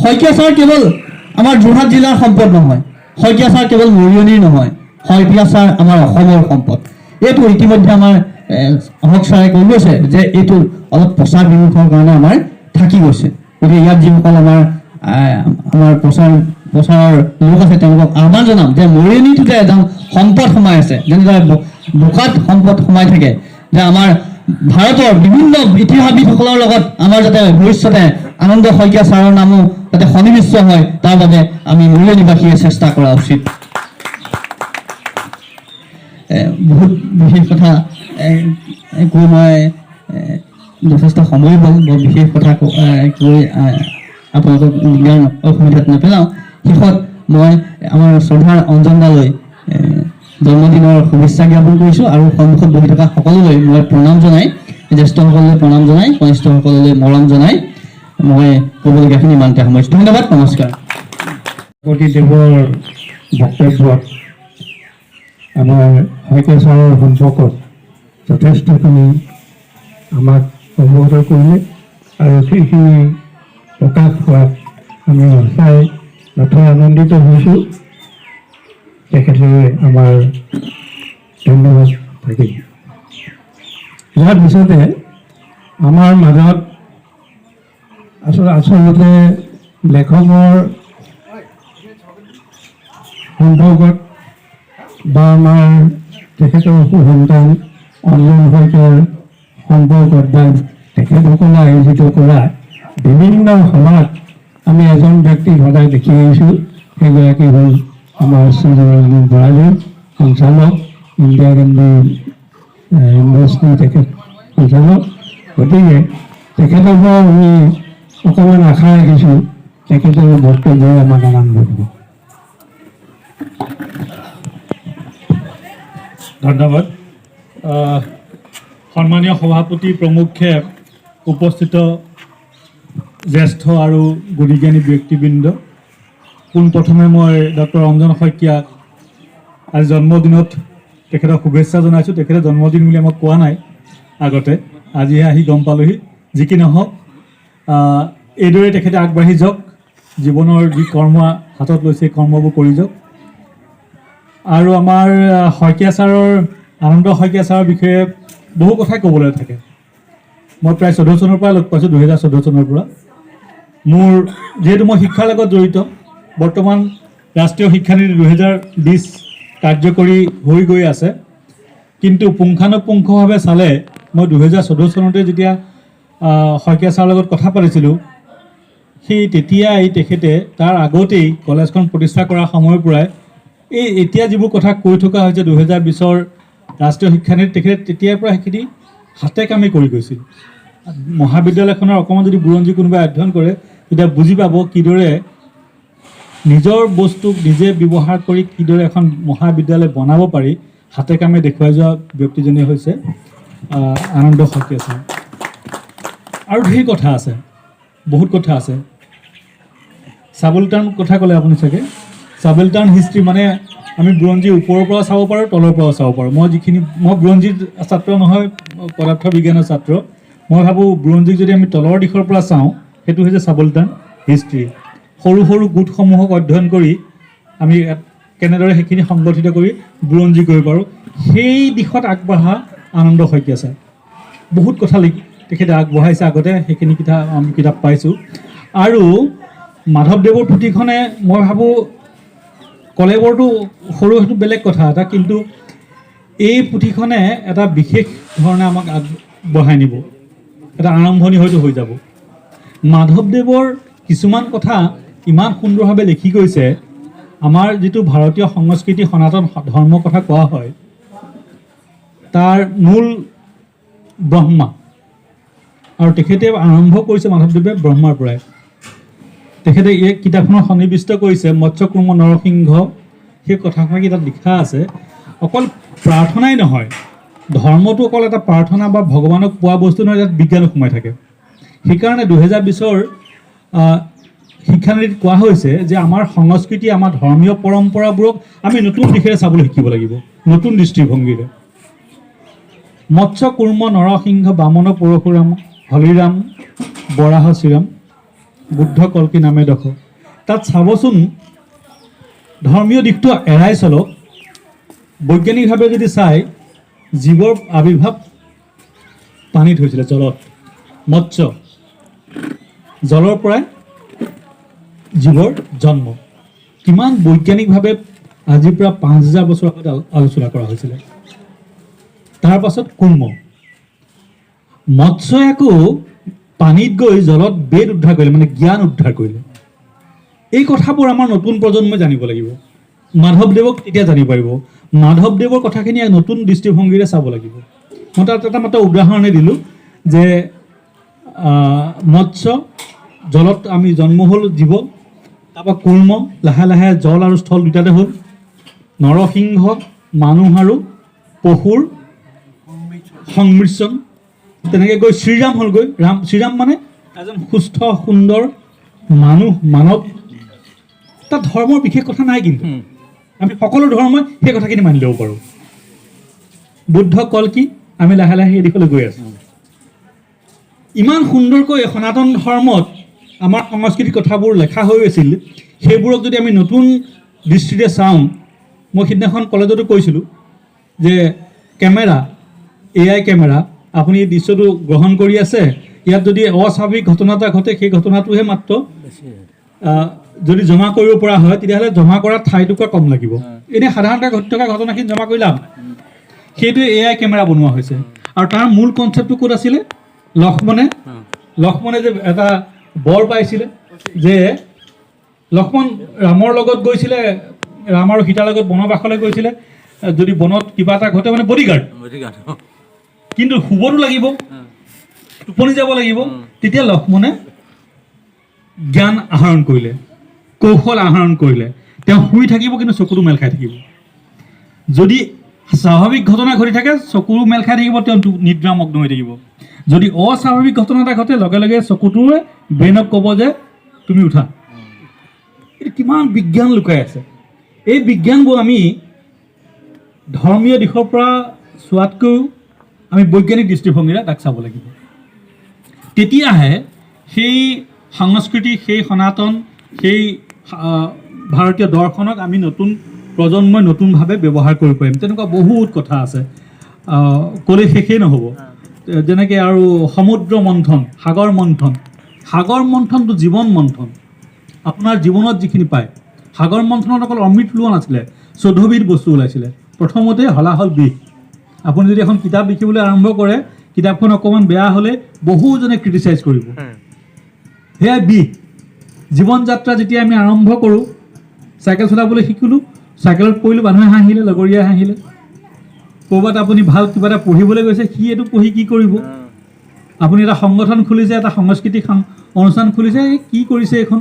শইকীয়া ছাৰ কেৱল আমাৰ যোৰহাট জিলাৰ সম্পদ নহয়, শইকীয়া ছাৰ কেৱল মৰিয়নিৰ নহয়, শইকীয়া ছাৰ আমাৰ অসমৰ সম্পদ। এইটো ইতিমধ্যে আমাৰ অশোক ছাৰে কৈ গৈছে যে এইটো অলপ প্ৰচাৰ বিমুখৰ কাৰণে আমাৰ থাকি গৈছে। গতিকে ইয়াত যিসকল আমাৰ প্ৰচাৰৰ লোক আছে তেওঁলোকক আহ্বান জনাম যে মৰিয়নিটোতে এজন সম্পদ সোমাই আছে, যেনেদৰে বোকাত সম্পদ সোমাই থাকে, যে আমাৰ ভাৰতৰ বিভিন্ন ইতিহাসবিদসকলৰ লগত আমাৰ যাতে ভৱিষ্যতে আনন্দ শইকীয়া ছাৰৰ নামো যাতে সন্নিবিষ্ট হয়, তাৰ বাবে আমি মৰিয়নিবাসীয়ে চেষ্টা কৰা উচিত। বহুত বিশেষ কথা কৈ মই যথেষ্ট সময় হ'ল, বৰ বিশেষ কথা কৈ আপোনালোকক জ্ঞান অসুবিধাত নেপেলাওঁ। শেষত মই আমাৰ শ্ৰদ্ধাৰ অঞ্জনদালৈ জন্মদিনৰ শুভেচ্ছা জ্ঞাপন কৰিছোঁ আৰু সন্মুখত বহি থকা সকলোলৈ মই প্ৰণাম জনাই, জ্যেষ্ঠসকললৈ প্ৰণাম জনাই, কনিষ্ঠসকললৈ মৰম জনাই মই ক'বলগীয়াখিনি ইমানতে সামৰিছোঁ। ধন্যবাদ, নমস্কাৰ। দেৱৰ বক্তব্যত আমাৰ শইকীয়া ছাৰৰ সম্পৰ্কত যথেষ্টখিনি আমাক অৱগত কৰিলে আৰু সেইখিনি প্ৰকাশ হোৱাত আমি সঁচাই নথৈ আনন্দিত হৈছোঁ। তেখেতলৈ আমাৰ ধন্যবাদ থাকিল। ইয়াৰ পিছতে আমাৰ মাজত আচলতে লেখকৰ সম্পৰ্কত বা আমাৰ তেখেতৰ সন্তান অঞ্জন শইকীয়াৰ সম্পৰ্কত বা তেখেতসকলে আয়োজিত কৰা বিভিন্ন সভাত আমি এজন ব্যক্তিক সদায় দেখি আহিছোঁ। সেইগৰাকী হ'ল আমাৰ শ্ৰীজনাৰায়ণ ভৰালী, সঞ্চালক, ইণ্ডিয়া গান্ধী ইউনিভাৰ্চিটি তেখেত সঞ্চালক। গতিকে তেখেতৰ পৰা আমি অকণমান আশা ৰাখিছোঁ তেখেতৰ বক্তব্যই আমাক আনন্দ দিব। ধন্যবাদ। সন্মানীয় সভাপতি প্ৰমুখ্যে উপস্থিত জ্যেষ্ঠ আৰু গুণীজ্ঞানী ব্যক্তিবৃন্দ, পোনপ্ৰথমে মই ডক্টৰ অঞ্জন শইকীয়াক আজি জন্মদিনত তেখেতক শুভেচ্ছা জনাইছোঁ। তেখেতে জন্মদিন বুলি আমাক কোৱা নাই আগতে, আজিহে আহি গম পালোহি। যি কি নহওক, এইদৰে তেখেতে আগবাঢ়ি যাওক, জীৱনৰ যি কৰ্ম হাতত লৈছে সেই কৰ্মবোৰ কৰি যাওক। আৰু আমাৰ শইকীয়া ছাৰৰ, আনন্দ শইকীয়া ছাৰৰ বিষয়ে বহু কথাই ক'বলৈ থাকে। মই প্ৰায় 14 চনৰ পৰা লগ পাইছোঁ, 2014 চনৰ পৰা। মোৰ যিহেতু মই শিক্ষাৰ লগত জড়িত, বৰ্তমান ৰাষ্ট্ৰীয় শিক্ষানীতি 2020 কাৰ্যকৰী হৈ গৈ আছে, কিন্তু পুংখানুপুংখভাৱে চালে মই 2014 চনতে যেতিয়া শইকীয়া ছাৰৰ লগত কথা পাতিছিলোঁ, সেই তেতিয়াই তেখেতে তাৰ আগতেই কলেজখন প্ৰতিষ্ঠা কৰাৰ সময়ৰ পৰাই এতিয়া যিবোৰ কথা কৈ থকা হৈছে 2020 ৰাষ্ট্ৰীয় শিক্ষানীতিত, তেখেতে তেতিয়াৰ পৰা সেইখিনি হাতে কামে কৰি গৈছিল। মহাবিদ্যালয়খনৰ অকণমান যদি বুৰঞ্জী কোনোবাই অধ্যয়ন কৰে তেতিয়া বুজি পাব কিদৰে নিজৰ বস্তুক নিজে ব্যৱহাৰ কৰি কিদৰে এখন মহাবিদ্যালয় বনাব পাৰি, হাতে কামে দেখুৱাই যোৱা ব্যক্তিজনেই হৈছে আনন্দ শইকীয়া ছাৰ। আৰু ঢেৰ কথা আছে, বহুত কথা আছে। চাবুলটান কথা ক'লে আপুনি চাগে, চাবুলটান হিষ্ট্ৰী মানে আমি বুৰঞ্জীৰ ওপৰৰ পৰা চাব পাৰোঁ, তলৰ পৰাও চাব পাৰোঁ। মই বুৰঞ্জীৰ ছাত্ৰ নহয়, পদাৰ্থ বিজ্ঞানৰ ছাত্ৰ। মই ভাবোঁ বুৰঞ্জীক যদি আমি তলৰ দিশৰ পৰা চাওঁ, সেইটো হৈছে চাবুলটান হিষ্ট্ৰী। সৰু সৰু গোটসমূহক অধ্যয়ন কৰি আমি কেনেদৰে সেইখিনি সংগঠিত কৰি বুৰঞ্জী কৰিব পাৰোঁ, সেই দিশত আগবঢ়া আনন্দ শইকীয়া ছাৰ। বহুত কথা তেখেতে আগবঢ়াইছে আগতে, সেইখিনি আমি কিতাপ পাইছোঁ। আৰু মাধৱদেৱৰ পুথিখনে মই ভাবোঁ কলেবৰটো সৰু, সেইটো বেলেগ কথা এটা, কিন্তু এই পুথিখনে এটা বিশেষ ধৰণে আমাক আগবঢ়াই নিব, এটা আৰম্ভণি হয়তো হৈ যাব। মাধৱদেৱৰ কিছুমান কথা ইমান সুন্দৰভাৱে লিখি গৈছে। আমাৰ যিটো ভাৰতীয় সংস্কৃতি সনাতন ধৰ্মৰ কথা কোৱা হয়, তাৰ মূল ব্ৰহ্মা, আৰু তেখেতে আৰম্ভ কৰিছে মাধৱদেৱে ব্ৰহ্মাৰ পৰাই। তেখেতে এই কিতাপখনত সন্নিৱিষ্ট কৰিছে মৎস্যকুৰ্ম নৰসিংহ, সেই কথাষাৰ তাত লিখা আছে। অকল প্ৰাৰ্থনাই নহয়, ধৰ্মটো অকল এটা প্ৰাৰ্থনা বা ভগৱানক পোৱা বস্তু নহয়, তাত বিজ্ঞানো সোমাই থাকে। সেইকাৰণে 2020 শিক্ষানীতিত কোৱা হৈছে যে আমাৰ সংস্কৃতি, আমাৰ ধৰ্মীয় পৰম্পৰাবোৰক আমি নতুন দিশেৰে চাবলৈ শিকিব লাগিব, নতুন দৃষ্টিভংগীৰে। মৎস্য কুৰ্ম নৰসিংহ বামন পৰশুৰাম হলিৰাম বৰাহ শ্ৰীৰাম বুদ্ধ কল্কি নামে দখ। তাত চাবচোন ধৰ্মীয় দিশটো এৰাই চলক, বৈজ্ঞানিকভাৱে যদি চাই জীৱৰ আৱিৰ্ভাৱ পানীত হৈছিলে, জলত। মৎস্য জলৰ পৰাই জীৱৰ জন্ম। কিমান বৈজ্ঞানিকভাৱে আজিৰ পৰা 5000 বছৰ আগত আলোচনা কৰা হৈছিলে। তাৰ পাছত কুৰ্ম, মৎস্যই আকৌ পানীত গৈ জলত বেদ উদ্ধাৰ কৰিলে, মানে জ্ঞান উদ্ধাৰ কৰিলে। এই কথাবোৰ আমাৰ নতুন প্ৰজন্মই জানিব লাগিব। মাধৱদেৱক তেতিয়া জানিব পাৰিব। মাধৱদেৱৰ কথাখিনি নতুন দৃষ্টিভংগীৰে চাব লাগিব। মই তাত এটা মাত্ৰ উদাহৰণে দিলোঁ যে মৎস্য জলত আমি জন্ম হ'ল জীৱ, তাৰপৰা কুৰ্ম লাহে লাহে জল আৰু স্থল দুটাতে হ'ল, নৰসিংহ মানুহ আৰু পশুৰ সংমিশ্ৰণ, তেনেকৈ গৈ শ্ৰীৰাম হ'লগৈ। শ্ৰীৰাম মানে এজন সুস্থ সুন্দৰ মানুহ, মানৱ। তাত ধৰ্মৰ বিশেষ কথা নাই, কিন্তু আমি সকলো ধৰ্মই সেই কথাখিনি মানি ল'ব পাৰোঁ। বুদ্ধ কল্কি, আমি লাহে লাহে এই দিশলৈ গৈ আছোঁ। ইমান সুন্দৰকৈ সনাতন ধৰ্মত আমাৰ সংস্কৃতিৰ কথাবোৰ লেখা হৈ আছিল, সেইবোৰক যদি আমি নতুন দৃষ্টিৰে চাওঁ, মই সিদিনাখন কলেজতো কৈছিলোঁ যে কেমেৰা, AI কেমেৰা, আপুনি এই দৃশ্যটো গ্ৰহণ কৰি আছে, ইয়াত যদি অস্বাভাৱিক ঘটনা এটা ঘটে, সেই ঘটনাটোহে মাত্ৰ যদি জমা কৰিব পৰা হয়, তেতিয়াহ'লে জমা কৰা ঠাইটুকুৰা কম লাগিব। এনেই সাধাৰণতে ঘটি থকা ঘটনাখিনি জমা কৰি লাভ, সেইটোৱে AI কেমেৰা বনোৱা হৈছে। আৰু তাৰ মূল কনচেপ্টটো ক'ত আছিলে? লক্ষ্মণে যে এটা বৰ পাইছিলে যে লক্ষ্মণ ৰামৰ লগত গৈছিলে, ৰাম আৰু সীতাৰ লগত বনবাসলৈ গৈছিলে, যদি বনত কিবা এটা ঘটে মানে বডিগাৰ্ড, কিন্তু শুবতো লাগিব, টোপনি যাব লাগিব। তেতিয়া লক্ষ্মণে জ্ঞান আহৰণ কৰিলে, কৌশল আহৰণ কৰিলে। তেওঁ শুই থাকিব, কিন্তু চকুটো মেল খাই থাকিব। যদি স্বাভাৱিক ঘটনা ঘটি থাকে, চকুৰো মেল খাই থাকিব, তেওঁ নিদ্ৰামগ্ন হৈ থাকিব। যদি অস্বাভাৱিক ঘটনা এটা ঘটে, লগে লগে চকুটোৱে ব্ৰেইনক ক'ব যে তুমি উঠা। এইটো কিমান বিজ্ঞান লুকাই আছে। এই বিজ্ঞানবোৰ আমি ধৰ্মীয় দিশৰ পৰা চোৱাতকৈও আমি বৈজ্ঞানিক দৃষ্টিভংগীৰে তাক চাব লাগিব। তেতিয়াহে সেই সংস্কৃতি, সেই সনাতন, সেই ভাৰতীয় দৰ্শনক আমি নতুন প্ৰজন্মই নতুনভাৱে ব্যৱহাৰ কৰিব পাৰিম। তেনেকুৱা বহুত কথা আছে, ক'লে শেষেই নহ'ব। যেনেকৈ আৰু সমুদ্ৰ মন্থন, সাগৰ মন্থন। সাগৰ মন্থনটো জীৱন মন্থন। আপোনাৰ জীৱনত যিখিনি পায়, সাগৰ মন্থনত অকল অমৃত লোৱা নাছিলে, 14বিধ বস্তু ওলাইছিলে। প্ৰথমতে হলাহল বিষ। আপুনি যদি এখন কিতাপ লিখিবলৈ আৰম্ভ কৰে, কিতাপখন অকণমান বেয়া হ'লে বহুজনে ক্ৰিটিচাইজ কৰিব। সেয়াই বিষ। জীৱন যাত্ৰা যেতিয়া আমি আৰম্ভ কৰোঁ, চাইকেল চলাবলৈ শিকিলোঁ, চাইকেলত পৰিলোঁ, মানুহে হাঁহিলে, লগৰীয়াই হাঁহিলে। ক'ৰবাত আপুনি ভাল কিবা এটা পঢ়িবলৈ গৈছে, সি এইটো পঢ়ি কি কৰিব? আপুনি এটা সংগঠন খুলিছে, এটা সাংস্কৃতিক অনুষ্ঠান খুলিছে, কি কৰিছে এইখন?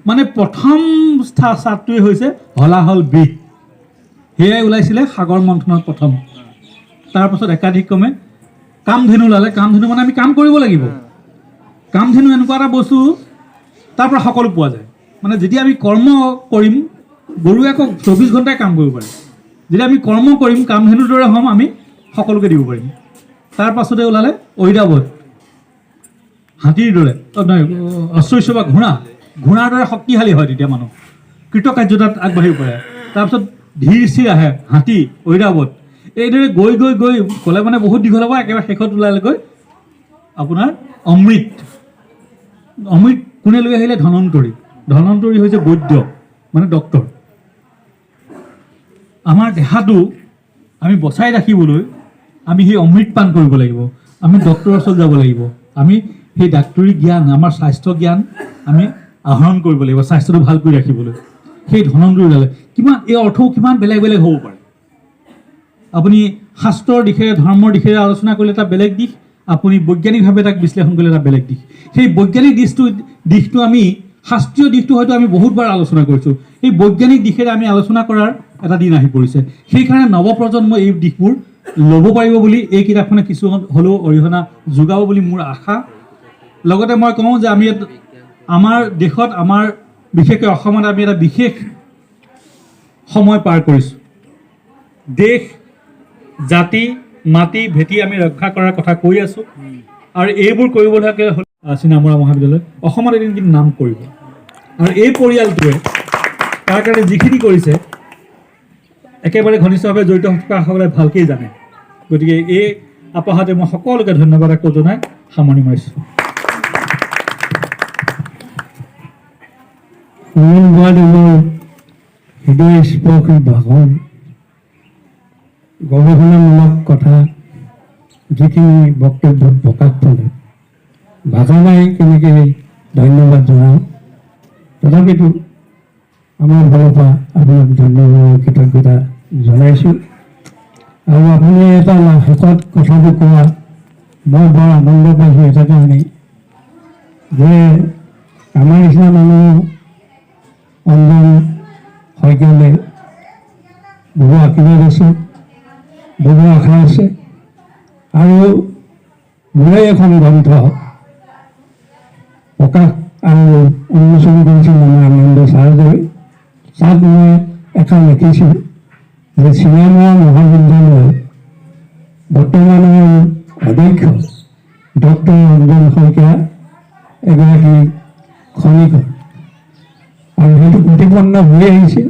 মানে প্ৰথম চাপটোৱে হৈছে হলাহল বিষ। সেয়াই ওলাইছিলে সাগৰ মন্থনত প্ৰথম। তাৰপাছত একাধিক্ৰমে কামধেনু ওলালে। কামধেনু মানে আমি কাম কৰিব লাগিব। কামধেনু এনেকুৱা এটা বস্তু, তাৰ পৰা সকলো পোৱা যায়। মানে যেতিয়া আমি কৰ্ম কৰিম, গৰুৱে আকৌ 24 ঘণ্টাই কাম কৰিব পাৰে। যেতিয়া আমি কৰ্ম কৰিম, কামধেনুৰ দৰে হ'ম, আমি সকলোকে দিব পাৰিম। তাৰ পাছতে ওলালে ঐৰাৱত, হাতীৰ দৰে, অশ্বস্য বা ঘোঁৰাৰ দৰে শক্তিশালী হয় তেতিয়া মানুহ, কৃতকাৰ্যতাত আগবাঢ়িব পাৰে। তাৰপিছত ধীৰ স্থিৰ আহে হাতী, ঐৰাৱত। এইদৰে গৈ গৈ গৈ গ'লে মানে বহুত দীঘল হ'ব। একেবাৰে শেষত ওলালেগৈ আপোনাৰ অমৃত। অমৃত কোনে লৈ আহিলে? ধনন্তৰী। ধনন্তৰী হৈছে বৈদ্য, মানে ডক্তৰ। আমাৰ দেহাটো আমি বচাই ৰাখিবলৈ আমি সেই অমৃত পান কৰিব লাগিব। আমি ডক্তৰৰ ওচৰত যাব লাগিব। আমি সেই ডাক্তৰী জ্ঞান, আমাৰ স্বাস্থ্য জ্ঞান আমি আহৰণ কৰিব লাগিব, স্বাস্থ্যটো ভাল কৰি ৰাখিবলৈ। সেই ধনন্তৰী ওলালে। কিমান এই অৰ্থও কিমান বেলেগ বেলেগ হ'ব পাৰে। আপুনি শাস্ত্ৰৰ দিশেৰে, ধৰ্মৰ দিশেৰে আলোচনা কৰিলে এটা বেলেগ দিশ, আপুনি বৈজ্ঞানিকভাৱে তাক বিশ্লেষণ কৰিলে এটা বেলেগ দিশ। সেই বৈজ্ঞানিক দিশটো আমি, শাস্ত্ৰীয় দিশটো হয়তো আমি বহুতবাৰ আলোচনা কৰিছোঁ। এই বৈজ্ঞানিক দিশেৰে আমি আলোচনা কৰাৰ এটা দিন আহি পৰিছে। সেইকাৰণে নৱপ্ৰজন্মই এই দিশবোৰ ল'ব পাৰিব বুলি এই কিতাপখনে কিছু হ'লেও অৰিহণা যোগাব বুলি মোৰ আশা। লগতে মই কওঁ যে আমি আমাৰ দেশত, আমাৰ বিশেষকৈ অসমত আমি এটা বিশেষ সময় পাৰ কৰিছোঁ। দেশ, জাতি, মাটি ভেটি আমি ৰক্ষা কৰাৰ কথা কৈ আছোঁ আৰু এইবোৰ কৰিবলৈকে চিনামৰা মহাবিদ্যালয় অসমত এদিন কিন্তু নাম কৰিব আৰু এই পৰিয়ালটোৱে তাৰ কাৰণে যিখিনি কৰিছে একেবাৰে ঘনিষ্ঠভাৱে জড়িত থকাসকলে ভালকেই জানে গতিকে এই আপাহতে মই সকলোকে ধন্যবাদ আকৌ জনাই সামৰণি মাৰিছোঁ হৃদয়স্পৰ্শী ভাষণ গৱেষণামূলক কথা যিখিনি বক্তব্যত প্ৰকাশ পালে ভাষা নাই কেনেকৈ ধন্যবাদ জনাওঁ তথাপিতো আমাৰ ফালৰ পৰা আপোনাক ধন্যবাদ কৃতজ্ঞতা জনাইছোঁ আৰু আপুনি এটা শেষত কথাটো কোৱা মই বৰ আনন্দ পাইছোঁ এটা কাৰণেই যে আমাৰ নিচিনা মানুহ অঞ্জন শইকীয়ালৈ বহু আশীৰ্বাদ আছে বহু আশা আছে আৰু মোৰে এখন গ্ৰন্থ প্ৰকাশ আৰু উন্মোচন কৰিছিল আমাৰ আনন্দ ছাৰজয়ে তাত মই এখন লিখিছোঁ যে চিনামৰা মহাবিদ্যালয়ৰ বৰ্তমানৰ অধ্যক্ষ ডক্টৰ অঞ্জন শইকীয়া এগৰাকী খনিকৰ আৰু সেইটো প্ৰতিপন্ন হৈ আহিছে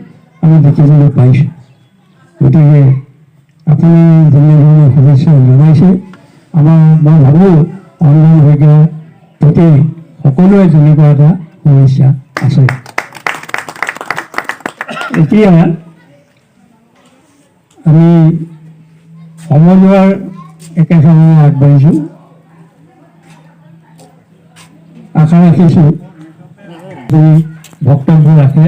আমি দেখিবলৈ পাইছোঁ গতিকে আপুনি যেনেধৰণে শুভেচ্ছা জনাইছে মই ভাবোঁ অঞ্জন শইকীয়াৰ প্ৰতি সকলোৱে তেনেকুৱা এটা শুভেচ্ছা আছে এতিয়া আমি সমজুৱাৰ একেসময়ে আগবাঢ়িছোঁ আশা ৰাখিছোঁ যদি বক্তব্য ৰাখে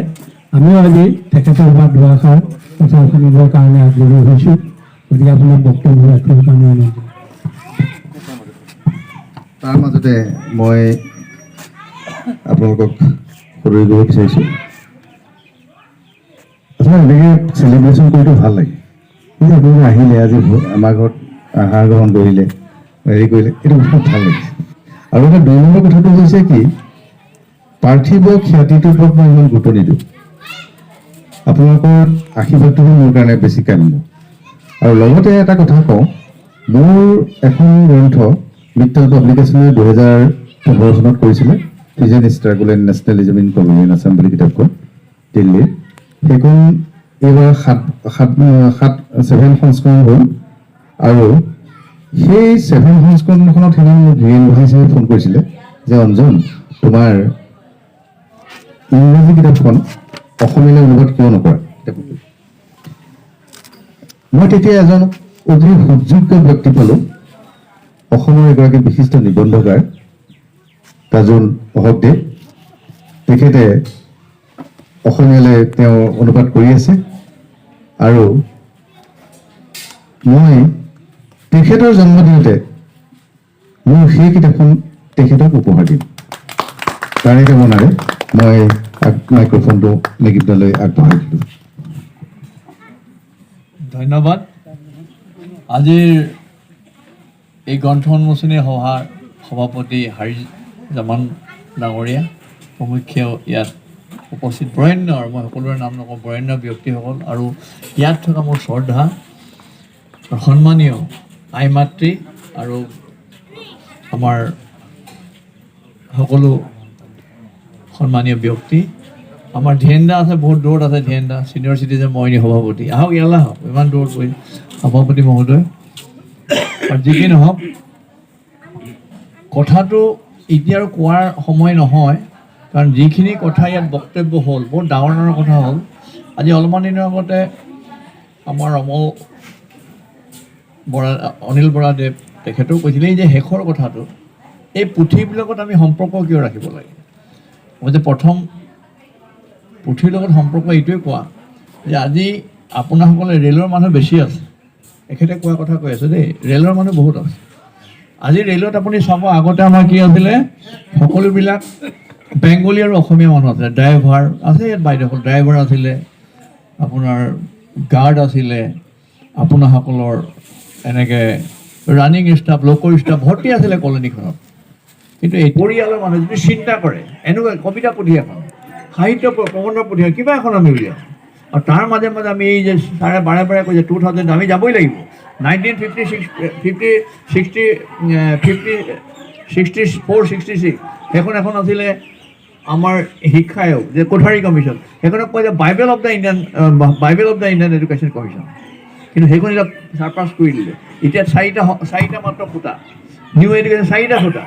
আমিও আজি তেখেতৰ পৰা দুআষাৰ কথা শুনিবৰ কাৰণে আগ্ৰহী হৈছোঁ গতিকে আপোনাৰ বক্তব্য ৰাখিবৰ কাৰণে অনুৰোধ তাৰ মাজতে মই আপোনালোকক সদৰি কৰিব বিচাৰিছোঁ আচলতে এনেকৈ চেলিব্ৰেশ্যন কৰিতো ভাল লাগে কিন্তু আপোনালোকে আহিলে আজি আমাৰ ঘৰত আহাৰ গ্ৰহণ কৰিলে হেৰি কৰিলে এইটো বহুত ভাল লাগিছে আৰু এটা 2 নম্বৰ কথাটো হৈছে কি পাৰ্থিৱ খ্যাতিটোৰ ওপৰত মই ইমান গুৰুত্ব নিদিওঁ আপোনালোকৰ আশীৰ্বাদটোহে মোৰ কাৰণে বেছি কাম্য আৰু লগতে এটা কথা কওঁ মোৰ এখন গ্ৰন্থ মিত্তল পাব্লিকেশ্যনে 2015 চনত কৰিছিলে ফিজেন struggle and nationalism in communion Assam বুলি কিতাপখন দিল্লীৰ সেইখন এইবাৰ 7 সংস্কৰণ হ'ল আৰু সেই 7 সংস্কৰণখনত সেইদিনা মোক ৰিয়েল ভাইছে ফোন কৰিছিলে যে অঞ্জন তোমাৰ ইংৰাজী কিতাপখন অসমীয়ালৈ অনুবাদ কিয় নকৰা মই তেতিয়া এজন অতি সুযোগ্য ব্যক্তি পালোঁ অসমৰ এগৰাকী বিশিষ্ট নিবন্ধকাৰ তাজুল অহকদেৱ তেখেতে অসমীয়ালৈ তেওঁ অনুবাদ কৰি আছে আৰু মই তেখেতৰ জন্মদিনতে মোৰ সেই কিতাপখন তেখেতক উপহাৰ দিম তাৰে কামনাৰে মই মাইক্ৰফোনটো নিগিতালৈ আগবঢ়াই দিলোঁ ধন্যবাদ আজিৰ এই গ্ৰন্থ উন্মোচনী সভাৰ সভাপতি হাৰিজ জামান ডাঙৰীয়া প্ৰমুখ্য ইয়াত উপস্থিত বৰেণ্য আৰু মই সকলোৰে নাম নকওঁ বৰেণ্য ব্যক্তিসকল আৰু ইয়াত থকা মোৰ শ্ৰদ্ধা সন্মানীয় আই মাতৃ আৰু আমাৰ সকলো সন্মানীয় ব্যক্তি আমাৰ ধিয়েন্দা আছে বহুত দূৰত আছে ধিয়েন্দা ছিনিয়ৰ চিটিজেন মইনী সভাপতি আহক ইয়ালৈ আহক ইমান দূৰত গৈ সভাপতি মহোদয় আৰু যি কি নহওক কথাটো এতিয়া আৰু কোৱাৰ সময় নহয় কাৰণ যিখিনি কথা ইয়াত বক্তব্য হ'ল বহুত ডাঙৰ ডাঙৰ কথা হ'ল আজি অলপমান দিনৰ আগতে আমাৰ অনিল বৰাদেৱ তেখেতেও কৈছিলে যে শেষৰ কথাটো এই পুথিবিলাকত আমি সম্পৰ্ক কিয় ৰাখিব লাগে মই যে প্ৰথম পুথিৰ লগত সম্পৰ্ক এইটোৱে কোৱা যে আজি আপোনাসকলে ৰেলৰ মানুহ বেছি আছে এখেতে কোৱা কথা কৈ আছে দেই ৰেলৰ মানুহ বহুত আছে আজি ৰেলত আপুনি চাব আগতে আমাৰ কি আছিলে সকলোবিলাক বেংগলী আৰু অসমীয়া মানুহ আছিলে ড্ৰাইভাৰ আছে ইয়াত বাইদেউসকল ড্ৰাইভাৰ আছিলে আপোনাৰ গাৰ্ড আছিলে আপোনাসকলৰ এনেকৈ ৰানিং ষ্টাফ লোকৰ ষ্টাফ ভৰ্তি আছিলে কলনীখনত কিন্তু এই পৰিয়ালৰ মানুহে যদি চিন্তা কৰে এনেকুৱা কবিতা পুথি এখন সাহিত্য প্ৰবন্ধ পুথি কিবা এখন আমি উলিয়াওঁ আৰু তাৰ মাজে মাজে আমি এই যে ছাৰে বাৰে বাৰে কৈছে 2000 আমি যাবই লাগিব 1964-66 সেইখন এখন আছিলে আমাৰ শিক্ষা আয়োগ যে কোঠাৰী কমিশ্যন, সেইখনক কয় যে Bible of the Indian education commission. কিন্তু সেইখন এতিয়া চাৰপাছ কৰি দিলে। এতিয়া চাৰিটা মাত্ৰ খুটা, নিউ এডুকেশ্যন 4টা খুটা।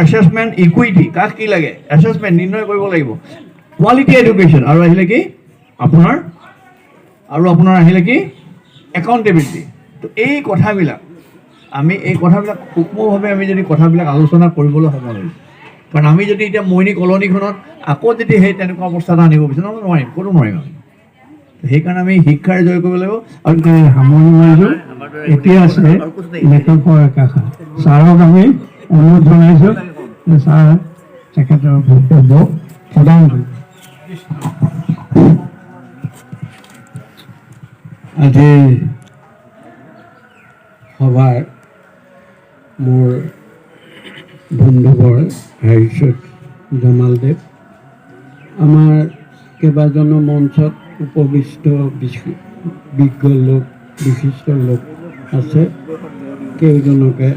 এছেছমেণ্ট ইকুইটি, কাক কি লাগে এছেছমেণ্ট নিৰ্ণয় কৰিব লাগিব। কোৱালিটি এডুকেশ্যন আৰু আহিলে কি আপোনাৰ আহিলে কি একাউণ্টেবিলিটি। তো এই কথাবিলাক সূক্ষ্মভাৱে আমি যদি কথাবিলাক আলোচনা কৰিবলৈ হ'ব লাগিব। কাৰণ আমি যদি এতিয়া মৈনী কলনীখনত আকৌ যদি সেই তেনেকুৱা অৱস্থা এটা আনিব বিচাৰোঁ নোৱাৰিম, ক'তো নোৱাৰিম আমি। সেইকাৰণে আমি শিক্ষাৰে জয় কৰিব লাগিব। আৰু সামৰণি মাৰিছোঁ। এতিয়া আছে লেখকৰ একাষাৰ। ছাৰক আমি অনুৰোধ জনাইছোঁ যে ছাৰ তেখেতৰ বক্তব্য প্ৰদান কৰিব। আজি সভাৰ মোৰ বন্ধুবৰ হাৰিছত জমালদেৱ, আমাৰ কেইবাজনো মঞ্চত উপবিষ্ট বিজ্ঞ লোক, বিশিষ্ট লোক আছে, কেইজনকে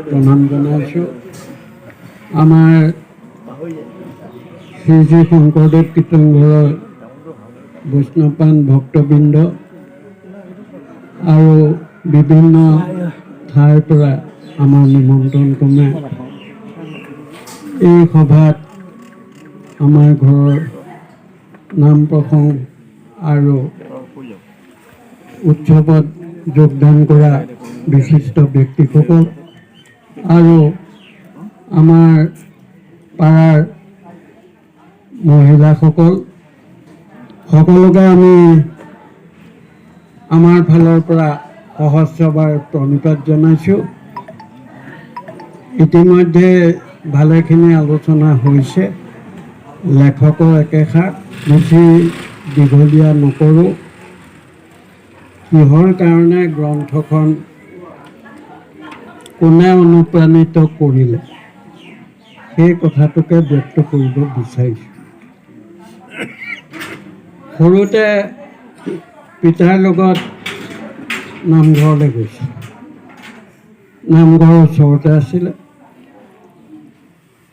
প্ৰণাম জনাইছোঁ। আমাৰ শ্ৰী শ্ৰী শংকৰদেৱ কীৰ্তনঘৰৰ বৈষ্ণৱপান ভক্তবৃন্দ আৰু বিভিন্ন ঠাইৰ পৰা আমাৰ নিমন্ত্ৰণ ক্ৰমে এই সভাত আমাৰ ঘৰৰ নাম প্ৰসংগ আৰু উৎসৱত যোগদান কৰা বিশিষ্ট ব্যক্তিসকল আৰু আমাৰ পাড়াৰ মহিলাসকল সকলোকে আমি আমাৰ ফালৰ পৰা সহস্ৰবাৰ প্ৰণিপাত জনাইছোঁ। ইতিমধ্যে ভালেখিনি আলোচনা হৈছে। লেখকৰ একেষাৰ, বেছি দীঘলীয়া নকৰোঁ। কিহৰ কাৰণে গ্ৰন্থখন কোনে অনুপ্ৰাণিত কৰিলে সেই কথাটোকে ব্যক্ত কৰিব বিচাৰিছোঁ। সৰুতে পিতাৰ লগত নামঘৰলৈ গৈছিলোঁ। নামঘৰৰ ওচৰতে আছিলে।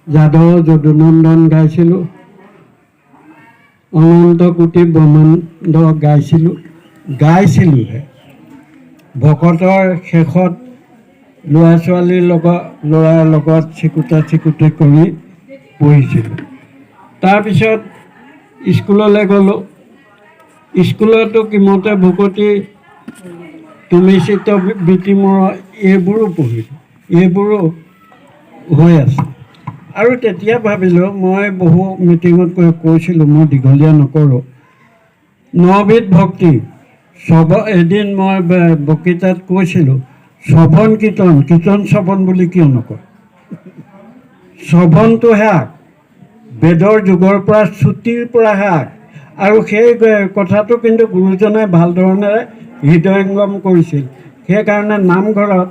যাদৱ যদুনন্দন গাইছিলোঁ, অনন্ত কোটি ব্ৰহ্মাণ্ড গাইছিলোঁহে। ভকতৰ শেষত ল'ৰাৰ লগত চিকুটি কৰি পঢ়িছিলোঁ। তাৰপিছত স্কুললৈ গ'লোঁ। স্কুলতো কিমতে ভকতি, তুমি চিত বৃত্তিমৰ এইবোৰো পঢ়িলোঁ, এইবোৰো হৈ আছে। আৰু তেতিয়া ভাবিলোঁ, মই বহু মিটিঙত কৈছিলোঁ, মই দীঘলীয়া নকৰোঁ, 9বিধ ভক্তি এদিন মই বক্তৃতাত কৈছিলোঁ, শ্ৰৱণ কীৰ্তন শ্ৰৱণ বুলি কিয় নকয়? শ্ৰৱণটোহে আগ, বেদৰ যুগৰ পৰা শ্ৰুতিৰ পৰাহে আগ। আৰু সেই কথাটো কিন্তু গুৰুজনে ভাল ধৰণেৰে হৃদয়ংগম কৰিছিল। সেইকাৰণে নামঘৰত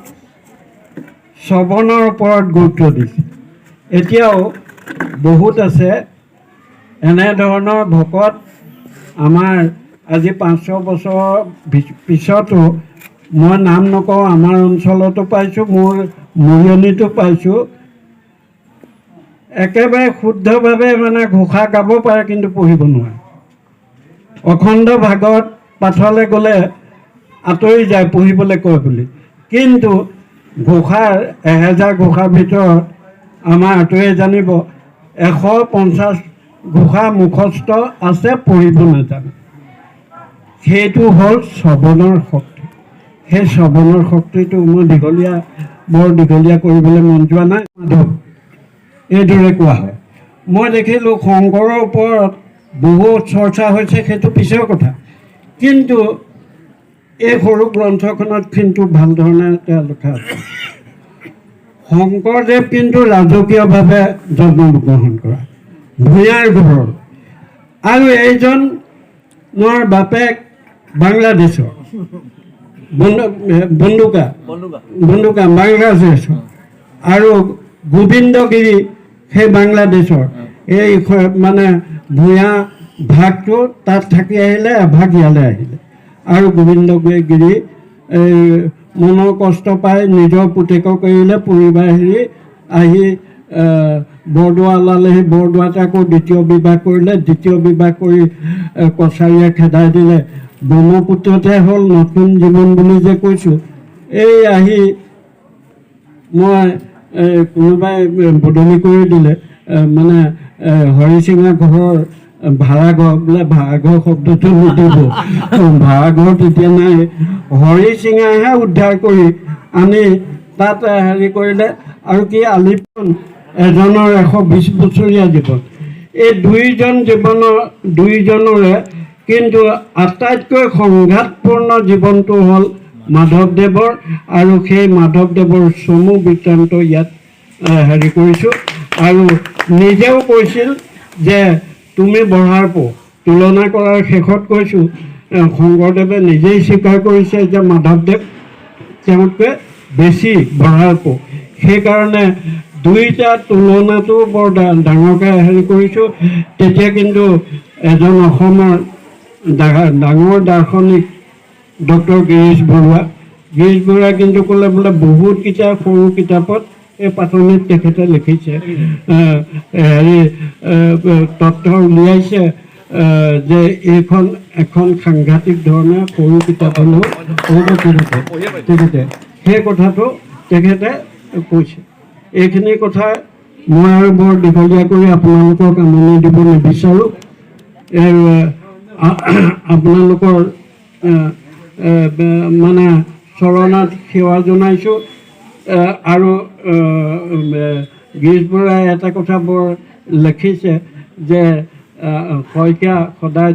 শ্ৰৱণৰ ওপৰত গুৰুত্ব দিছিল। এতিয়াও বহুত আছে এনেধৰণৰ ভকত। আমাৰ আজি 500 বছৰৰ পিছতো মই নাম নকওঁ, আমাৰ অঞ্চলতো পাইছোঁ, মোৰ মৰিয়নিতো পাইছোঁ, একেবাৰে শুদ্ধভাৱে মানে ঘোষা গাব পাৰে কিন্তু পঢ়িব নোৱাৰে। অখণ্ড ভাগৱত পাঠলৈ গ'লে আঁতৰি যায় পঢ়িবলৈ কয় বুলি, কিন্তু ঘোষাৰ 1000 ঘোষাৰ ভিতৰত আমাৰ আঁতৰি জানিব 150 ঘোষা মুখস্থ আছে, পঢ়িব নাজানে। সেইটো হ'ল শ্ৰৱণৰ শক্তি। সেই শ্ৰৱণৰ শক্তিটো মই বৰ দীঘলীয়া কৰিবলৈ মন যোৱা নাই। এইদৰে কোৱা হয়। মই দেখিলোঁ শংকৰৰ ওপৰত বহুত চৰ্চা হৈছে, সেইটো পিছৰ কথা, কিন্তু এই সৰু গ্ৰন্থখনত কিন্তু ভাল ধৰণে তেওঁলোকে আছে। শংকৰদেৱ কিন্তু ৰাজকীয়ভাৱে জন্মগ্ৰহণ কৰা, ভূঞাৰ ঘৰৰ, আৰু এইজনৰ বাপেক বাংলাদেশৰ, বন্দুকা বাংলাদেশৰ, আৰু গোবিন্দগিৰি সেই বাংলাদেশৰ। এই মানে ভূঞা ভাগটো তাত থাকি আহিলে, এভাগ ইয়ালৈ আহিলে। আৰু গোবিন্দগিৰি মনৰ কষ্ট পাই নিজৰ পুতেকক এৰিলে, পৰিবাৰ এৰি আহি বৰদোৱা ওলালেহি। বৰদোৱাতে আকৌ দ্বিতীয় বিবাহ কৰিলে, দ্বিতীয় বিবাহ কৰি কছাৰীয়ে খেদাই দিলে। ব্ৰহ্মপুত্ৰতে হ'ল নতুন জীৱন বুলি যে কৈছোঁ। এই আহি মই কোনোবাই বদলি কৰি দিলে, মানে হৰিচিঙা ঘৰৰ ভাড়াঘৰ, বোলে ভাড়াঘৰ শব্দটো নিদিব, ভাড়াঘৰ তেতিয়া নাই, হৰিচিঙাহে উদ্ধাৰ কৰি আনি তাত হেৰি কৰিলে। আৰু কি আলিপন এজনৰ 120 বছৰীয়া জীৱন। এই দুইজনৰে কিন্তু আটাইতকৈ সংঘাতপূৰ্ণ জীৱনটো হ'ল মাধৱদেৱৰ। আৰু সেই মাধৱদেৱৰ চমু বৃত্তান্ত ইয়াত হেৰি কৰিছোঁ। আৰু নিজেও কৈছিল যে তুমি বঢ়াৰ পো, তুলনা কৰাৰ শেষত কৈছোঁ, শংকৰদেৱে নিজেই স্বীকাৰ কৰিছে যে মাধৱদেৱ তেওঁতকৈ বেছি বঢ়াৰ পো। সেইকাৰণে দুইটা তুলনাটো বৰ ডাঙৰকৈ হেৰি কৰিছোঁ। তেতিয়া কিন্তু এজন অসমৰ ডাঙৰ দাৰ্শনিক ডক্টৰ গিৰীশ বৰুৱাই কিন্তু ক'লে বোলে বহুতকেইটা সৰু কিতাপত এই পাতনিত তেখেতে লিখিছে, হেৰি তথ্য উলিয়াইছে যে এইখন এখন সাংঘাতিক ধৰণে সৰু কিতাপ হ'লেও তেখেতে সেই কথাটো তেখেতে কৈছে। এইখিনি কথা মই আৰু বৰ দীঘলীয়া কৰি আপোনালোকক আমনি দিব নিবিচাৰোঁ। আপোনালোকৰ মানে চৰণত সেৱা জনাইছোঁ। আৰু গিৰীশ বৰাই এটা কথা বৰ লিখিছে যে শইকীয়া সদায়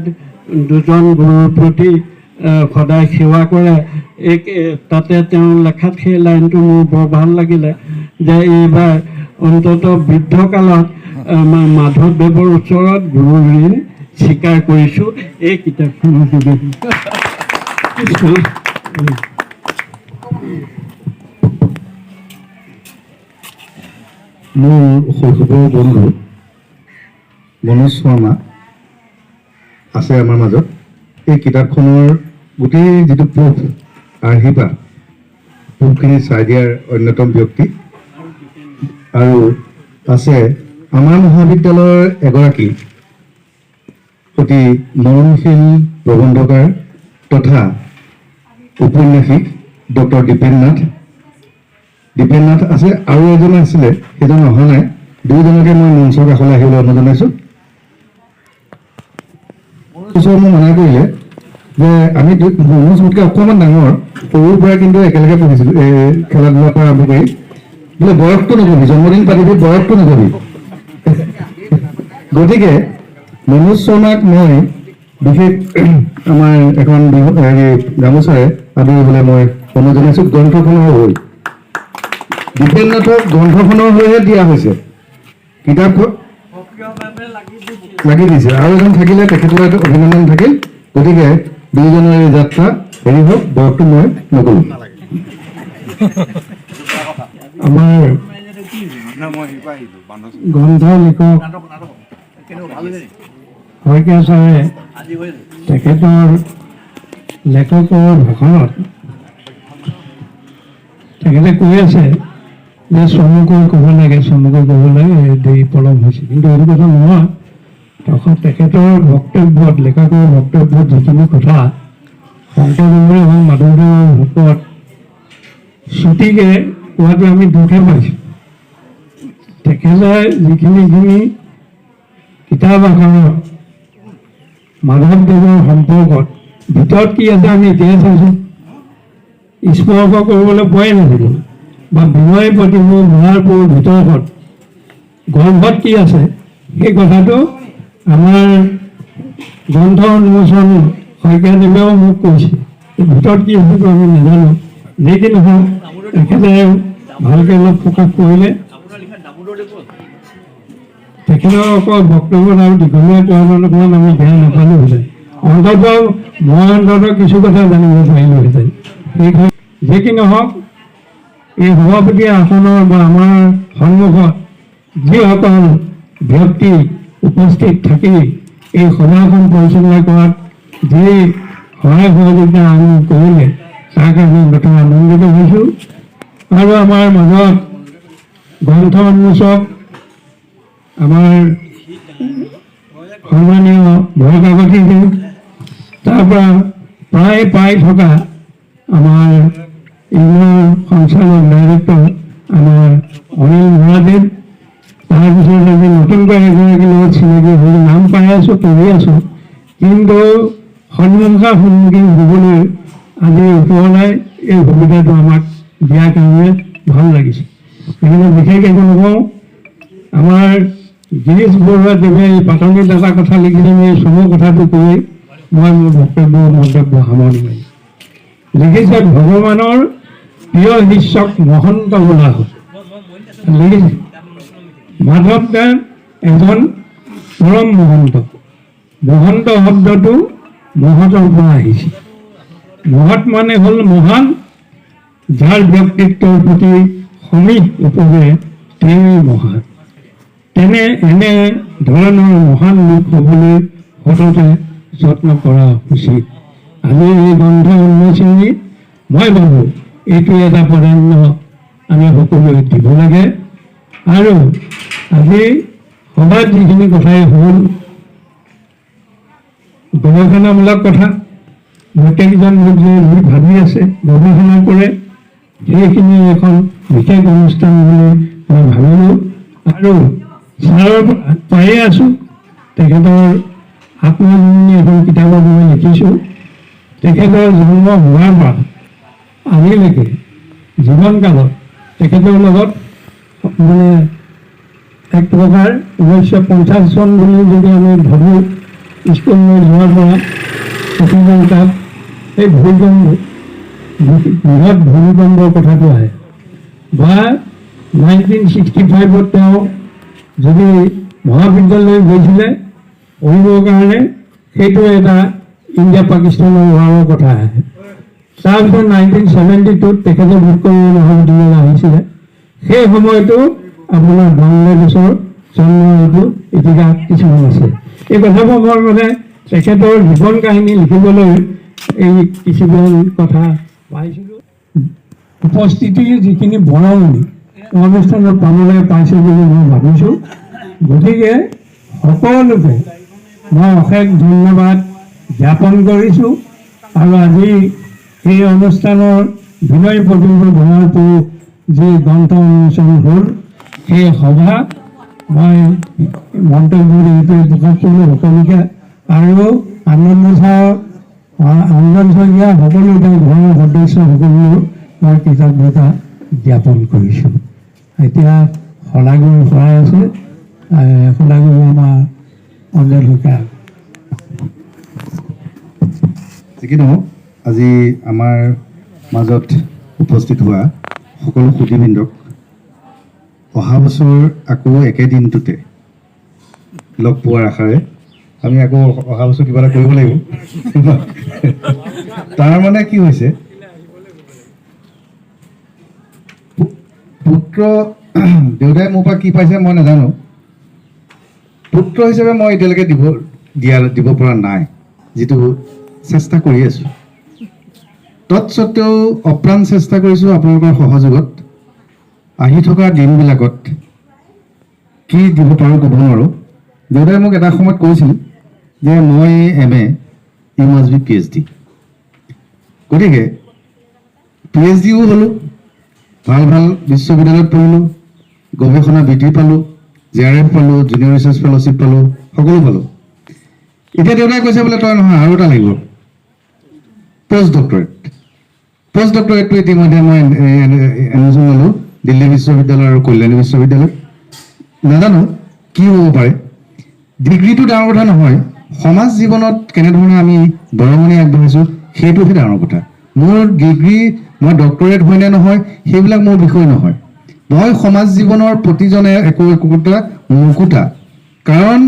দুজন গুৰুৰ প্ৰতি সদায় সেৱা কৰে। তাতে তেওঁ লেখাত সেই লাইনটো মোৰ বৰ ভাল লাগিলে যে এইবাৰ অন্ততঃ বৃদ্ধকালত মাধৱদেৱৰ ওচৰত গুৰু ঋণ স্বীকাৰ কৰিছোঁ এই কিতাপখনৰ যোগেদি। মোৰ শৈশৱৰ বন্ধু মনোজ শৰ্মা আছে আমাৰ মাজত। এই কিতাপখনৰ গোটেই যিটো প্ৰুফ আৰ্হিপাত, প্ৰুফখিনি চাই দিয়াৰ অন্যতম ব্যক্তি। আৰু আছে আমাৰ মহাবিদ্যালয়ৰ এগৰাকী অতি মননশীল প্ৰবন্ধকাৰ তথা উপন্যাসিক ডক্টৰ দীপেন নাথ আছে। আৰু এজন আছিলে, সেইজন অহা নাই। দুয়োজনকে মই মঞ্চৰ কাষলৈ আহিবলৈ অনুৰোধ জনাইছোঁ। পিছত মোক মনা কৰিলে যে আমি মনোজ মোতকৈ অকণমান ডাঙৰ, সৰুৰ পৰা কিন্তু একেলগে পঢ়িছিলোঁ, খেলা ধূলাৰ পৰা আৰম্ভ কৰি। বোলে বয়সটো নকবি, জন্মদিন পাতিবি, বয়সটো নকবি। গতিকে মনোজ শৰ্মাক মই বিশেষ আমাৰ এখন হেৰি গামোচাৰে আদৰিবলৈ মই অনুৰোধ জনাইছোঁ। গ্ৰন্থখনৰ হৈ দীপেন নাথক গ্ৰন্থখনৰ হৈহে দিয়া হৈছে, কিতাপখন লাগি দিছে। আৰু এজন থাকিলে, তেখেতলৈ অভিনন্দন থাকিল। গতিকে দুয়োজনৰ এই যাত্ৰা হেৰি হওক, বয়সটো মই নকৰোঁ। আমাৰ গ্ৰন্থ লিখক শইকীয়া ছাৰে তেখেতৰ লেখকৰ ভাষণত তেখেতে কৈ আছে যে চমুকৈ ক'ব লাগে, দেৰি পলম হৈছে। কিন্তু এইটো কথা নহয়। তেখেতৰ বক্তব্যত, লেখকৰ বক্তব্যত যিখিনি কথা শংকৰদেৱৰ এবং মাধৱদেৱৰ ভোকত ছুটিকৈ কোৱাটো আমি দুখে পাইছোঁ। তেখেতে যিখিনি কিতাপ আকাৰত মাধৱদেৱৰ সম্পৰ্কত ভিতৰত কি আছে আমি এতিয়াই চাইছোঁ। স্পৰ্শ কৰিবলৈ পোৱাই নাছিলোঁ। বা বিনয় প্ৰতিমূ মৰাৰ পৰ ভিতৰত গৰ্ভত কি আছে সেই কথাটো আমাৰ গ্ৰন্থ উন্মোচন শইকীয়াদেৱেও মোক কৈছে। ভিতৰত কি আছে আমি নাজানো। যি কি নহওক তেখেতে ভালকৈ অলপ প্ৰকাশ কৰিলে। তেখেতৰ অকল বক্তব্যত আৰু দীঘলীয়া কৰাৰ অকণমান আমি বেয়া নাপালোহেঁতেন। মই অন্ততঃ কিছু কথা জানিব পাৰিলোহেঁতেন। সেইখন যি কি নহওক, এই সভাপতি আসনৰ বা আমাৰ সন্মুখত যিসকল ব্যক্তি উপস্থিত থাকি এই সভাখন পৰিচালনা কৰাত যি সহায় সহযোগিতা আমি কৰিলে তাৰ কাৰণে প্ৰথম আনন্দিত হৈছোঁ। আৰু আমাৰ মাজত গ্ৰন্থ উন্মোচক আমাৰ সন্মানীয় ভয়কাগতী তাৰ পৰা প্ৰায় পাই থকা আমাৰ ইউনিয়ন সঞ্চালক ডাইৰেক্টৰ আমাৰ অনিল মহাদেৱ, তাৰপিছত আজি নতুনকৈ এগৰাকীৰ লগত চিনাকি হৈ নাম পাই আছোঁ, পঢ়ি আছোঁ, কিন্তু সন্মুখীন হ'বলৈ আজি উপলাই এই সুবিধাটো আমাক দিয়াৰ কাৰণে ভাল লাগিছে। সেইকাৰণে বিশেষ একো নকওঁ। আমাৰ গিৰীশ বৰুৱাদেৱে এই পাতনিত এটা কথা লিখিলে এই চমু কথাটো কৈ মই মোৰ মন্তব্য সামৰণি মাৰিম। লিখিছে ভগৱানৰ প্ৰিয় শিষ্যক মহন্ত বোলা হয়। লিখিছে মাধৱদেৱ এজন পৰম মহন্ত। মহন্ত শব্দটো মহতৰ পৰা আহিছে। মহৎ মানে হ'ল মহান, যাৰ ব্যক্তিত্বৰ প্ৰতি সমীহ উপজে তেওঁই মহান। এনে ধৰণৰ মহান লোক হ'বলৈ সততে যত্ন কৰা উচিত। আমি এই গ্ৰন্থ উন্মোচনী মই ভাবোঁ এইটো এটা প্ৰাধান্য আমি সকলোৱে দিব লাগে। আৰু আজি সভাত যিখিনি কথাই হ'ল গৱেষণামূলক কথা, প্ৰত্যেকজন লোক যে ভাবি আছে গৱেষণা কৰে, সেইখিনি এখন বিশেষ অনুষ্ঠান বুলি মই ভাবিলোঁ। আৰু ছাৰৰ পায়ে আছোঁ, তেখেতৰ আত্মজীৱনী এখন কিতাপত মই লিখিছোঁ। তেখেতৰ জন্ম হোৱাৰ পৰা আজিলৈকে জীৱনকালত তেখেতৰ লগত মানে এক প্ৰকাৰ 1950 চন বুলি যদি আমি ভাবোঁ, স্কুললৈ যোৱাৰ পৰা প্ৰথমজন তাত এই ভূমিকম্প বৃহৎ ভূমিকম্পৰ কথাটো আহে, বা 1965 তেওঁ যদি মহাবিদ্যালয় গৈছিলে পঢ়িবৰ কাৰণে, সেইটো এটা ইণ্ডিয়া পাকিস্তানৰ ৱাৰৰ কথা আহে। তাৰপিছত 1972 তেখেতে ভিক্টোৰিয়া মহাবিদ্যালয় আহিছিলে। সেই সময়তো আপোনাৰ বাংলাদেশৰ জন্ম এইটো ইতিহাস কিছুমান আছে। এই কথাবোৰ মানে তেখেতৰ জীৱন কাহিনী লিখিবলৈ এই কিছুমান কথা পাইছিলোঁ। উপস্থিতিৰ যিখিনি বৰঙণি অনুষ্ঠানত পাবলৈ পাইছোঁ বুলি মই ভাবিছোঁ। গতিকে সকলোকে মই অশেষ ধন্যবাদ জ্ঞাপন কৰিছোঁ। আৰু আজি এই অনুষ্ঠানৰ বিনয় প্ৰতিমূৰ্তি ভঙাটো যি গ্ৰন্থ উন্মোচন হ'ল, সেই সভা মই মন্তব্য এইটোৱে প্ৰকাশ কৰিলোঁ সকলোকে। আৰু আনন্দ শইকীয়া সকলো তেওঁ ঘৰৰ সদস্য সকলো মই কৃতজ্ঞতা জ্ঞাপন কৰিছোঁ। এতিয়া শলাগুৰি শৰাই আছে, শলাগুৰি আমাৰ অঞ্জন শইকীয়া। কি নহওক, আজি আমাৰ মাজত উপস্থিত হোৱা সকলো সুধীবৃন্দক অহা বছৰ আকৌ একে দিনটোতে লগ পোৱাৰ আশাৰে আমি আকৌ অহা বছৰ কিবা এটা কৰিব লাগিব। তাৰ মানে কি হৈছে, পুত্ৰ দেউতাই মোৰ পৰা কি পাইছে মই নাজানো, পুত্ৰ হিচাপে মই এতিয়ালৈকে দিব পৰা নাই, যিটো চেষ্টা কৰি আছোঁ। তৎসত্বেও অপ্ৰাণ চেষ্টা কৰিছোঁ আপোনালোকৰ সহযোগত। আহি থকা দিনবিলাকত কি দিব পাৰোঁ ক'ব নোৱাৰোঁ। দেউতাই মোক এটা সময়ত কৈছিল যে মই MA, you must be PhD। গতিকে PhDও হ'লোঁ, ভাল ভাল বিশ্ববিদ্যালয়ত পঢ়িলোঁ, গৱেষণা বৃত্তি পালোঁ, JRF পালোঁ, জুনিয়ৰ ৰিচাৰ্চ ফেলোশ্বিপ পালোঁ, সকলো পালোঁ। এতিয়া দেউতাই কৈছে বোলে তই নহয় আৰু এটা লাগিব, পষ্ট ডক্টৰেটটো ইতিমধ্যে মই এডমিশ্যন ল'লোঁ দিল্লী বিশ্ববিদ্যালয় আৰু কল্যাণী বিশ্ববিদ্যালয়ত। নাজানো কি হ'ব পাৰে। ডিগ্ৰীটো ডাঙৰ কথা নহয়, সমাজ জীৱনত কেনেধৰণে আমি বৰঙণি আগবাঢ়িছোঁ সেইটোহে ডাঙৰ কথা। মোৰ ডিগ্ৰী, মই ডক্টৰেট হয় নে নহয় সেইবিলাক মোৰ বিষয় নহয়। মই সমাজ জীৱনৰ প্ৰতিজনে একো একোটা মুকুতা। কাৰণ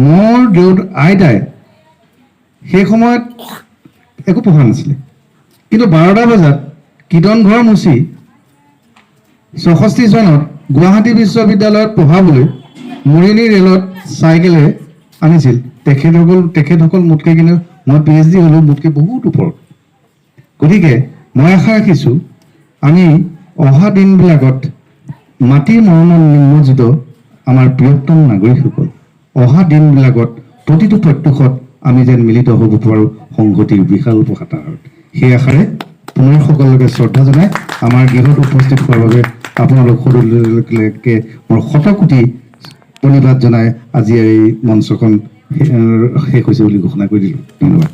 মোৰ আইতাই সেই সময়ত একো পঢ়া নাছিলে, কিন্তু 12টা বজাত কীৰ্তন ঘৰ মুচি 64 চনত গুৱাহাটী বিশ্ববিদ্যালয়ত পঢ়াবলৈ মৰিয়নি ৰেলত চাইকেলেৰে আনিছিল। তেখেতসকল মোতকৈ কিন্তু মই PhD হ'লোঁ মোতকৈ বহুত ওপৰত। গতিকে মই আশা ৰাখিছোঁ আমি অহা দিনবিলাকত মাটিৰ মৰণত নিমজ্জিত আমাৰ বৃহত্তম নাগৰিকসকল অহা দিনবিলাকত প্ৰতিটো প্ৰত্যুষত আমি যেন মিলিত হ'ব পাৰোঁ সংহতিৰ বিশাল পতাকাত। সেই আশাৰে পুনৰ সকলোকে শ্ৰদ্ধা জনাই আমাৰ গৃহত উপস্থিত হোৱাৰ বাবে আপোনালোক সকলোকে মোৰ শতকোটি প্ৰণিপাত জনাই আজি এই মঞ্চখন শেষ হৈছে বুলি ঘোষণা কৰি দিলোঁ। ধন্যবাদ।